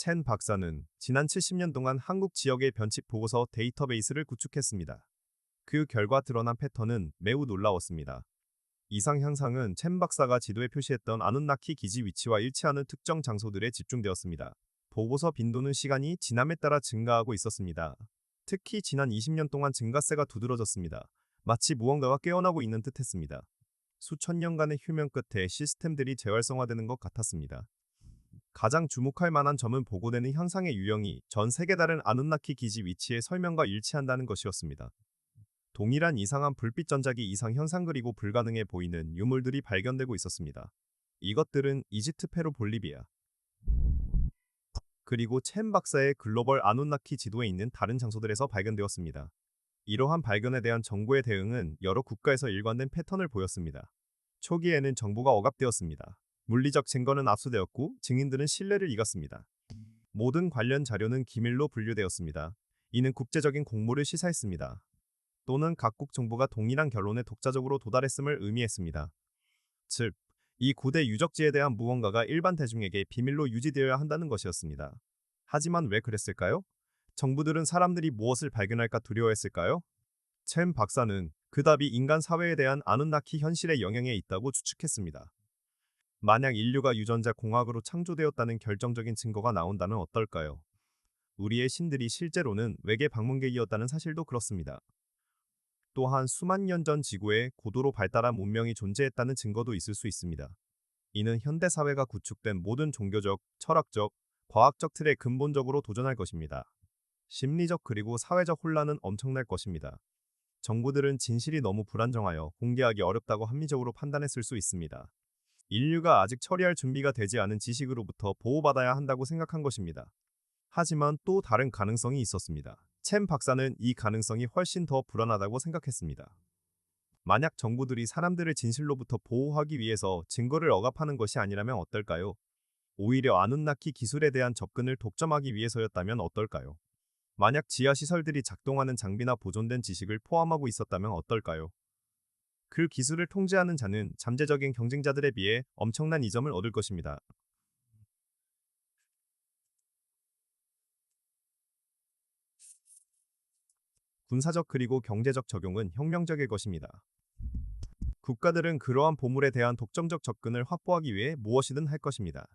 첸 박사는 지난 70년 동안 한국 지역의 변칙 보고서 데이터베이스를 구축했습니다. 그 결과 드러난 패턴은 매우 놀라웠습니다. 이상 현상은 첸 박사가 지도에 표시했던 아누나키 기지 위치와 일치하는 특정 장소들에 집중되었습니다. 보고서 빈도는 시간이 지남에 따라 증가하고 있었습니다. 특히 지난 20년 동안 증가세가 두드러졌습니다. 마치 무언가가 깨어나고 있는 듯했습니다. 수천 년간의 휴면 끝에 시스템들이 재활성화되는 것 같았습니다. 가장 주목할 만한 점은 보고되는 현상의 유형이 전 세계 다른 아누나키 기지 위치의 설명과 일치한다는 것이었습니다. 동일한 이상한 불빛 전자기 이상 현상 그리고 불가능해 보이는 유물들이 발견되고 있었습니다. 이것들은 이집트 페루 볼리비아 그리고 첸 박사의 글로벌 아누나키 지도에 있는 다른 장소들에서 발견되었습니다. 이러한 발견에 대한 정부의 대응은 여러 국가에서 일관된 패턴을 보였습니다. 초기에는 정부가 억압되었습니다. 물리적 증거는 압수되었고 증인들은 신뢰를 잃었습니다. 모든 관련 자료는 기밀로 분류되었습니다. 이는 국제적인 공모를 시사했습니다. 또는 각국 정부가 동일한 결론에 독자적으로 도달했음을 의미했습니다. 즉, 이 고대 유적지에 대한 무언가가 일반 대중에게 비밀로 유지되어야 한다는 것이었습니다. 하지만 왜 그랬을까요? 정부들은 사람들이 무엇을 발견할까 두려워했을까요? 첸 박사는 그 답이 인간 사회에 대한 아누나키 현실의 영향에 있다고 추측했습니다. 만약 인류가 유전자 공학으로 창조되었다는 결정적인 증거가 나온다면 어떨까요? 우리의 신들이 실제로는 외계 방문객이었다는 사실도 그렇습니다. 또한 수만 년 전 지구에 고도로 발달한 문명이 존재했다는 증거도 있을 수 있습니다. 이는 현대 사회가 구축된 모든 종교적, 철학적, 과학적 틀에 근본적으로 도전할 것입니다. 심리적 그리고 사회적 혼란은 엄청날 것입니다. 정부들은 진실이 너무 불안정하여 공개하기 어렵다고 합리적으로 판단했을 수 있습니다. 인류가 아직 처리할 준비가 되지 않은 지식으로부터 보호받아야 한다고 생각한 것입니다. 하지만 또 다른 가능성이 있었습니다. 첸 박사는 이 가능성이 훨씬 더 불안하다고 생각했습니다. 만약 정부들이 사람들을 진실로부터 보호하기 위해서 증거를 억압하는 것이 아니라면 어떨까요? 오히려 아누나키 기술에 대한 접근을 독점하기 위해서였다면 어떨까요? 만약 지하 시설들이 작동하는 장비나 보존된 지식을 포함하고 있었다면 어떨까요? 그 기술을 통제하는 자는 잠재적인 경쟁자들에 비해 엄청난 이점을 얻을 것입니다. 군사적 그리고 경제적 적용은 혁명적일 것입니다. 국가들은 그러한 보물에 대한 독점적 접근을 확보하기 위해 무엇이든 할 것입니다.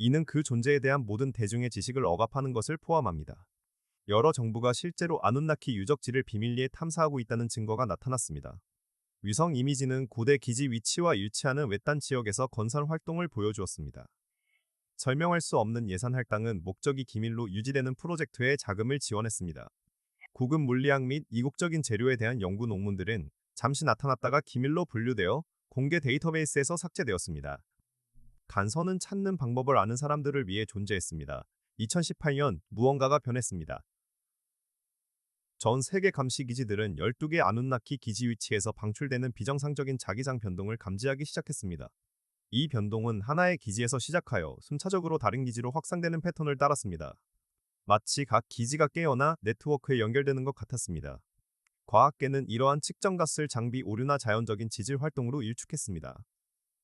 이는 그 존재에 대한 모든 대중의 지식을 억압하는 것을 포함합니다. 여러 정부가 실제로 아누나키 유적지를 비밀리에 탐사하고 있다는 증거가 나타났습니다. 위성 이미지는 고대 기지 위치와 일치하는 외딴 지역에서 건설 활동을 보여주었습니다. 설명할 수 없는 예산 할당은 목적이 기밀로 유지되는 프로젝트에 자금을 지원했습니다. 고급 물리학 및 이국적인 재료에 대한 연구 논문들은 잠시 나타났다가 기밀로 분류되어 공개 데이터베이스에서 삭제되었습니다. 간선은 찾는 방법을 아는 사람들을 위해 존재했습니다. 2018년 무언가가 변했습니다. 전 세계 감시 기지들은 12개 아누나키 기지 위치에서 방출되는 비정상적인 자기장 변동을 감지하기 시작했습니다. 이 변동은 하나의 기지에서 시작하여 순차적으로 다른 기지로 확산되는 패턴을 따랐습니다. 마치 각 기지가 깨어나 네트워크에 연결되는 것 같았습니다. 과학계는 이러한 측정값을 장비 오류나 자연적인 지질 활동으로 일축했습니다.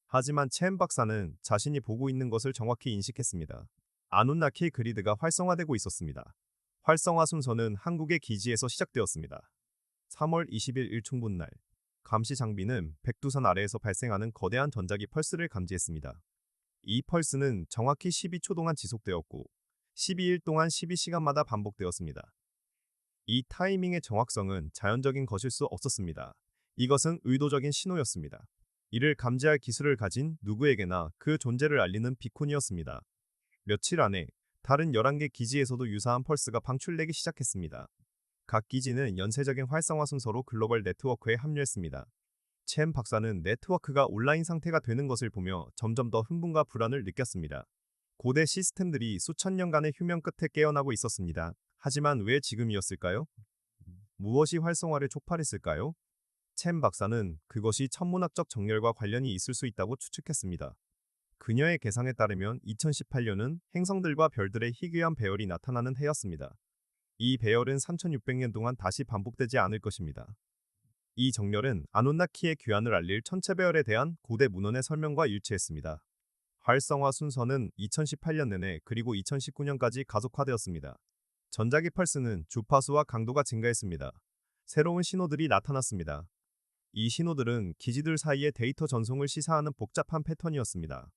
하지만 첸 박사는 자신이 보고 있는 것을 정확히 인식했습니다. 아누나키 그리드가 활성화되고 있었습니다. 활성화 순서는 한국의 기지에서 시작되었습니다. 3월 20일 일충분날, 감시 장비는 백두산 아래에서 발생하는 거대한 전자기 펄스를 감지했습니다. 이 펄스는 정확히 12초 동안 지속되었고 12일 동안 12시간마다 반복되었습니다. 이 타이밍의 정확성은 자연적인 것일 수 없었습니다. 이것은 의도적인 신호였습니다. 이를 감지할 기술을 가진 누구에게나 그 존재를 알리는 비콘이었습니다. 며칠 안에 다른 11개 기지에서도 유사한 펄스가 방출되기 시작했습니다. 각 기지는 연쇄적인 활성화 순서로 글로벌 네트워크에 합류했습니다. 첸 박사는 네트워크가 온라인 상태가 되는 것을 보며 점점 더 흥분과 불안을 느꼈습니다. 고대 시스템들이 수천 년간의 휴면 끝에 깨어나고 있었습니다. 하지만 왜 지금이었을까요? 무엇이 활성화를 촉발했을까요? 첸 박사는 그것이 천문학적 정렬과 관련이 있을 수 있다고 추측했습니다. 그녀의 계산에 따르면 2018년은 행성들과 별들의 희귀한 배열이 나타나는 해였습니다. 이 배열은 3600년 동안 다시 반복되지 않을 것입니다. 이 정렬은 아누나키의 귀환을 알릴 천체 배열에 대한 고대 문헌의 설명과 일치했습니다. 활성화 순서는 2018년 내내 그리고 2019년까지 가속화되었습니다. 전자기 펄스는 주파수와 강도가 증가했습니다. 새로운 신호들이 나타났습니다. 이 신호들은 기지들 사이의 데이터 전송을 시사하는 복잡한 패턴이었습니다.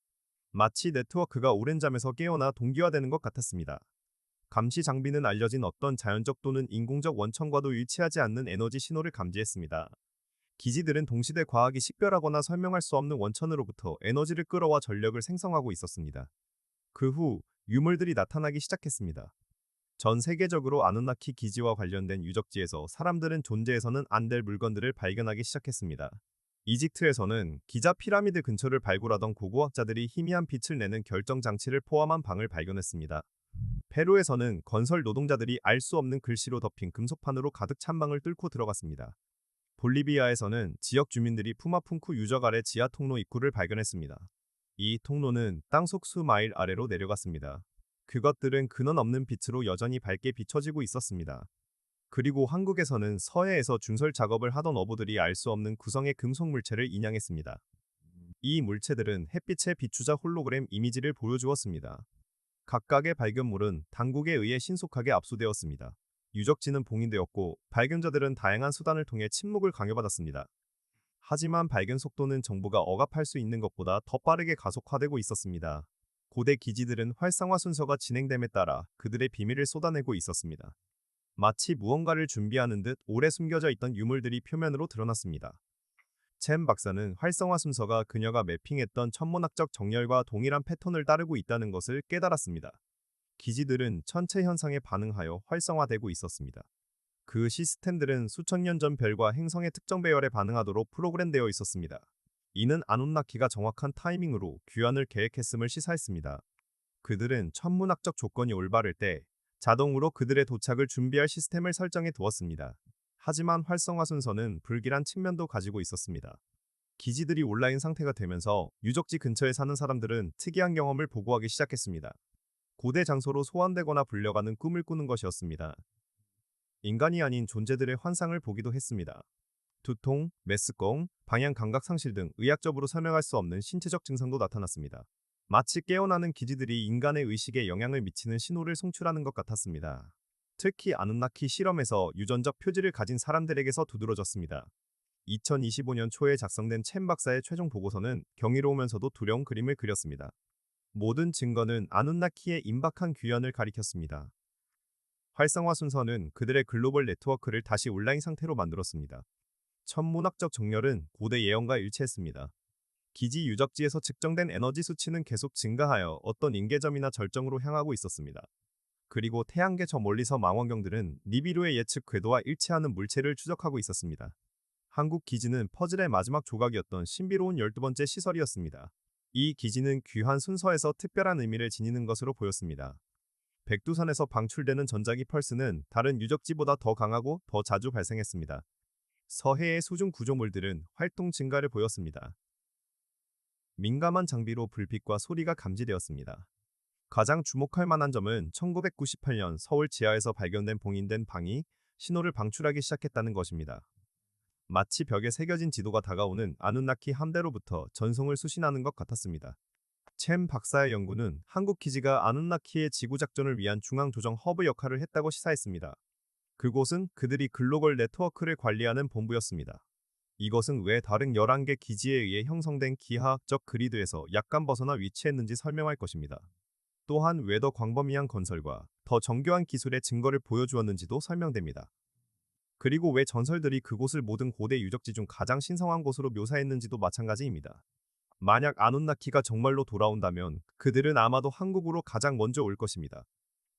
마치 네트워크가 오랜 잠에서 깨어나 동기화되는 것 같았습니다. 감시 장비는 알려진 어떤 자연적 또는 인공적 원천과도 일치하지 않는 에너지 신호를 감지했습니다. 기지들은 동시대 과학이 식별하거나 설명할 수 없는 원천으로부터 에너지를 끌어와 전력을 생성하고 있었습니다. 그 후 유물들이 나타나기 시작했습니다. 전 세계적으로 아누나키 기지와 관련된 유적지에서 사람들은 존재해서는 안 될 물건들을 발견하기 시작했습니다. 이집트에서는 기자 피라미드 근처를 발굴하던 고고학자들이 희미한 빛을 내는 결정 장치를 포함한 방을 발견했습니다. 페루에서는 건설 노동자들이 알 수 없는 글씨로 덮인 금속판으로 가득 찬 방을 뚫고 들어갔습니다. 볼리비아에서는 지역 주민들이 푸마풍쿠 유적 아래 지하 통로 입구를 발견했습니다. 이 통로는 땅속 수마일 아래로 내려갔습니다. 그것들은 근원 없는 빛으로 여전히 밝게 비춰지고 있었습니다. 그리고 한국에서는 서해에서 중설 작업을 하던 어부들이 알 수 없는 구성의 금속 물체를 인양했습니다. 이 물체들은 햇빛에 비추자 홀로그램 이미지를 보여주었습니다. 각각의 발견물은 당국에 의해 신속하게 압수되었습니다. 유적지는 봉인되었고 발견자들은 다양한 수단을 통해 침묵을 강요받았습니다. 하지만 발견 속도는 정부가 억압할 수 있는 것보다 더 빠르게 가속화되고 있었습니다. 고대 기지들은 활성화 순서가 진행됨에 따라 그들의 비밀을 쏟아내고 있었습니다. 마치 무언가를 준비하는 듯 오래 숨겨져 있던 유물들이 표면으로 드러났습니다. 첸 박사는 활성화 순서가 그녀가 매핑했던 천문학적 정렬과 동일한 패턴을 따르고 있다는 것을 깨달았습니다. 기지들은 천체 현상에 반응하여 활성화되고 있었습니다. 그 시스템들은 수천 년 전 별과 행성의 특정 배열에 반응하도록 프로그램되어 있었습니다. 이는 아누나키가 정확한 타이밍으로 귀환을 계획했음을 시사했습니다. 그들은 천문학적 조건이 올바를 때 자동으로 그들의 도착을 준비할 시스템을 설정해 두었습니다. 하지만 활성화 순서는 불길한 측면도 가지고 있었습니다. 기지들이 온라인 상태가 되면서 유적지 근처에 사는 사람들은 특이한 경험을 보고하기 시작했습니다. 고대 장소로 소환되거나 불려가는 꿈을 꾸는 것이었습니다. 인간이 아닌 존재들의 환상을 보기도 했습니다. 두통, 메스꺼움, 방향 감각 상실 등 의학적으로 설명할 수 없는 신체적 증상도 나타났습니다. 마치 깨어나는 기지들이 인간의 의식에 영향을 미치는 신호를 송출하는 것 같았습니다. 특히 아누나키 실험에서 유전적 표지를 가진 사람들에게서 두드러졌습니다. 2025년 초에 작성된 첸 박사의 최종 보고서는 경이로우면서도 두려운 그림을 그렸습니다. 모든 증거는 아누나키의 임박한 귀환을 가리켰습니다. 활성화 순서는 그들의 글로벌 네트워크를 다시 온라인 상태로 만들었습니다. 천문학적 정렬은 고대 예언과 일치했습니다. 기지 유적지에서 측정된 에너지 수치는 계속 증가하여 어떤 인계점이나 절정으로 향하고 있었습니다. 그리고 태양계 저 멀리서 망원경들은 니비루의 예측 궤도와 일치하는 물체를 추적하고 있었습니다. 한국 기지는 퍼즐의 마지막 조각이었던 신비로운 12번째 시설이었습니다. 이 기지는 귀환 순서에서 특별한 의미를 지니는 것으로 보였습니다. 백두산에서 방출되는 전자기 펄스는 다른 유적지보다 더 강하고 더 자주 발생했습니다. 서해의 수중 구조물들은 활동 증가를 보였습니다. 민감한 장비로 불빛과 소리가 감지되었습니다. 가장 주목할 만한 점은 1998년 서울 지하에서 발견된 봉인된 방이 신호를 방출하기 시작했다는 것입니다. 마치 벽에 새겨진 지도가 다가오는 아누나키 함대로부터 전송을 수신하는 것 같았습니다. 첸 박사의 연구는 한국 기지가 아누나키의 지구 작전을 위한 중앙 조정 허브 역할을 했다고 시사했습니다. 그곳은 그들이 글로벌 네트워크를 관리하는 본부였습니다. 이것은 왜 다른 11개 기지에 의해 형성된 기하학적 그리드에서 약간 벗어나 위치했는지 설명할 것입니다. 또한 왜 더 광범위한 건설과 더 정교한 기술의 증거를 보여주었는지도 설명됩니다. 그리고 왜 전설들이 그곳을 모든 고대 유적지 중 가장 신성한 곳으로 묘사했는지도 마찬가지입니다. 만약 아누나키가 정말로 돌아온다면 그들은 아마도 한국으로 가장 먼저 올 것입니다.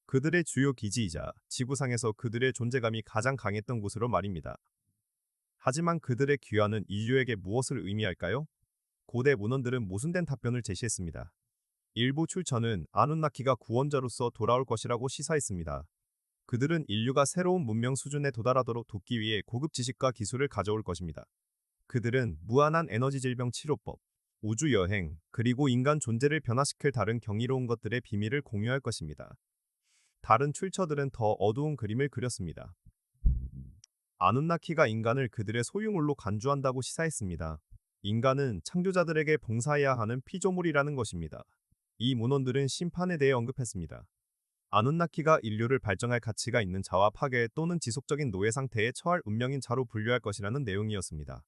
그들의 주요 기지이자 지구상에서 그들의 존재감이 가장 강했던 곳으로 말입니다. 하지만 그들의 귀환은 인류에게 무엇을 의미할까요? 고대 문헌들은 모순된 답변을 제시했습니다. 일부 출처는 아누나키가 구원자로서 돌아올 것이라고 시사했습니다. 그들은 인류가 새로운 문명 수준에 도달하도록 돕기 위해 고급 지식과 기술을 가져올 것입니다. 그들은 무한한 에너지 질병 치료법, 우주 여행, 그리고 인간 존재를 변화시킬 다른 경이로운 것들의 비밀을 공유할 것입니다. 다른 출처들은 더 어두운 그림을 그렸습니다. 아누나키가 인간을 그들의 소유물로 간주한다고 시사했습니다. 인간은 창조자들에게 봉사해야 하는 피조물이라는 것입니다. 이 문헌들은 심판에 대해 언급했습니다. 아누나키가 인류를 발전할 가치가 있는 자와 파괴 또는 지속적인 노예 상태에 처할 운명인 자로 분류할 것이라는 내용이었습니다.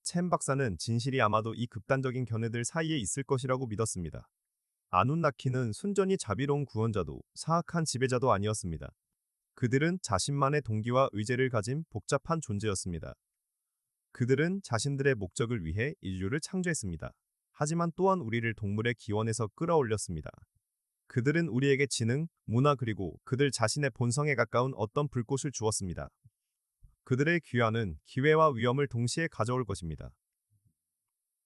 첸 박사는 진실이 아마도 이 극단적인 견해들 사이에 있을 것이라고 믿었습니다. 아누나키는 순전히 자비로운 구원자도 사악한 지배자도 아니었습니다. 그들은 자신만의 동기와 의제를 가진 복잡한 존재였습니다. 그들은 자신들의 목적을 위해 인류를 창조했습니다. 하지만 또한 우리를 동물의 기원에서 끌어올렸습니다. 그들은 우리에게 지능, 문화 그리고 그들 자신의 본성에 가까운 어떤 불꽃을 주었습니다. 그들의 귀환은 기회와 위험을 동시에 가져올 것입니다.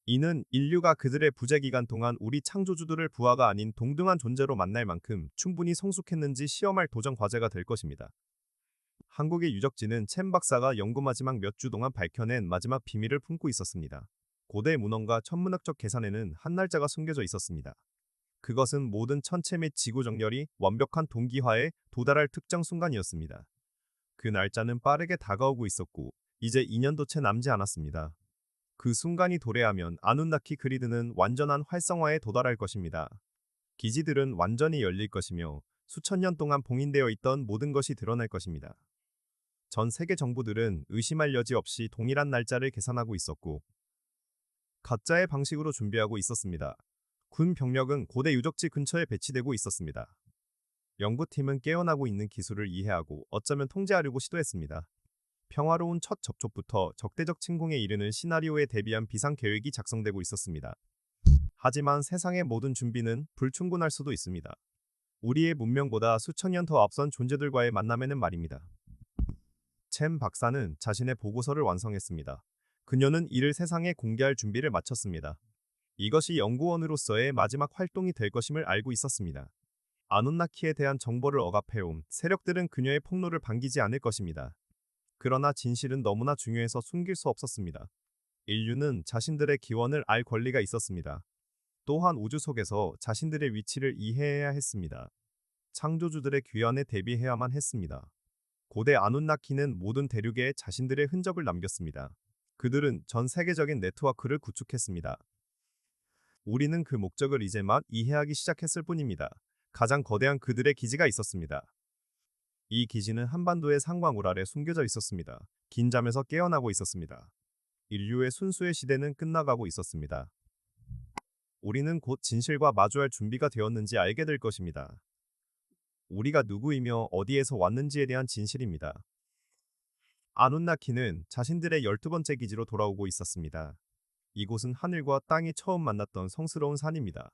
이는 인류가 그들의 부재 기간 동안 우리 창조주들을 부하가 아닌 동등한 존재로 만날 만큼 충분히 성숙했는지 시험할 도전 과제가 될 것입니다. 한국의 유적지는 첸 박사가 연구 마지막 몇 주 동안 밝혀낸 마지막 비밀을 품고 있었습니다. 고대 문헌과 천문학적 계산에는 한 날짜가 숨겨져 있었습니다. 그것은 모든 천체 및 지구 정렬이 완벽한 동기화에 도달할 특정 순간이었습니다. 그 날짜는 빠르게 다가오고 있었고 이제 2년도 채 남지 않았습니다. 그 순간이 도래하면 아누나키 그리드는 완전한 활성화에 도달할 것입니다. 기지들은 완전히 열릴 것이며 수천 년 동안 봉인되어 있던 모든 것이 드러날 것입니다. 전 세계 정부들은 의심할 여지 없이 동일한 날짜를 계산하고 있었고 가짜의 방식으로 준비하고 있었습니다. 군 병력은 고대 유적지 근처에 배치되고 있었습니다. 연구팀은 깨어나고 있는 기술을 이해하고 어쩌면 통제하려고 시도했습니다. 평화로운 첫 접촉부터 적대적 침공에 이르는 시나리오에 대비한 비상 계획이 작성되고 있었습니다. 하지만 세상의 모든 준비는 불충분할 수도 있습니다. 우리의 문명보다 수천 년 더 앞선 존재들과의 만남에는 말입니다. 첸 박사는 자신의 보고서를 완성했습니다. 그녀는 이를 세상에 공개할 준비를 마쳤습니다. 이것이 연구원으로서의 마지막 활동이 될 것임을 알고 있었습니다. 아누나키에 대한 정보를 억압해온 세력들은 그녀의 폭로를 반기지 않을 것입니다. 그러나 진실은 너무나 중요해서 숨길 수 없었습니다. 인류는 자신들의 기원을 알 권리가 있었습니다. 또한 우주 속에서 자신들의 위치를 이해해야 했습니다. 창조주들의 귀환에 대비해야만 했습니다. 고대 아누나키는 모든 대륙에 자신들의 흔적을 남겼습니다. 그들은 전 세계적인 네트워크를 구축했습니다. 우리는 그 목적을 이제 막 이해하기 시작했을 뿐입니다. 가장 거대한 그들의 기지가 있었습니다. 이 기지는 한반도의 상광울 아래 숨겨져 있었습니다. 긴 잠에서 깨어나고 있었습니다. 인류의 순수의 시대는 끝나가고 있었습니다. 우리는 곧 진실과 마주할 준비가 되었는지 알게 될 것입니다. 우리가 누구이며 어디에서 왔는지에 대한 진실입니다. 아누나키는 자신들의 12번째 기지로 돌아오고 있었습니다. 이곳은 하늘과 땅이 처음 만났던 성스러운 산입니다.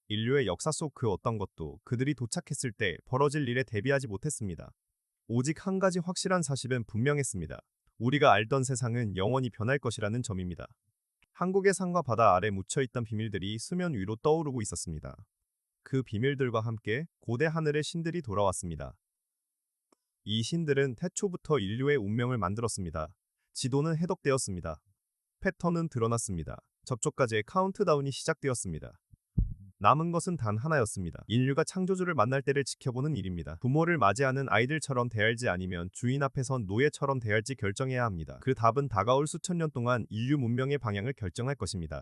인류의 역사 속 그 어떤 것도 그들이 도착했을 때 벌어질 일에 대비하지 못했습니다. 오직 한 가지 확실한 사실은 분명했습니다. 우리가 알던 세상은 영원히 변할 것이라는 점입니다. 한국의 산과 바다 아래 묻혀있던 비밀들이 수면 위로 떠오르고 있었습니다. 그 비밀들과 함께 고대 하늘의 신들이 돌아왔습니다. 이 신들은 태초부터 인류의 운명을 만들었습니다. 지도는 해독되었습니다. 패턴은 드러났습니다. 접촉까지의 카운트다운이 시작되었습니다. 남은 것은 단 하나였습니다. 인류가 창조주를 만날 때를 지켜보는 일입니다. 부모를 맞이하는 아이들처럼 대할지 아니면 주인 앞에선 노예처럼 대할지 결정해야 합니다. 그 답은 다가올 수천 년 동안 인류 문명의 방향을 결정할 것입니다.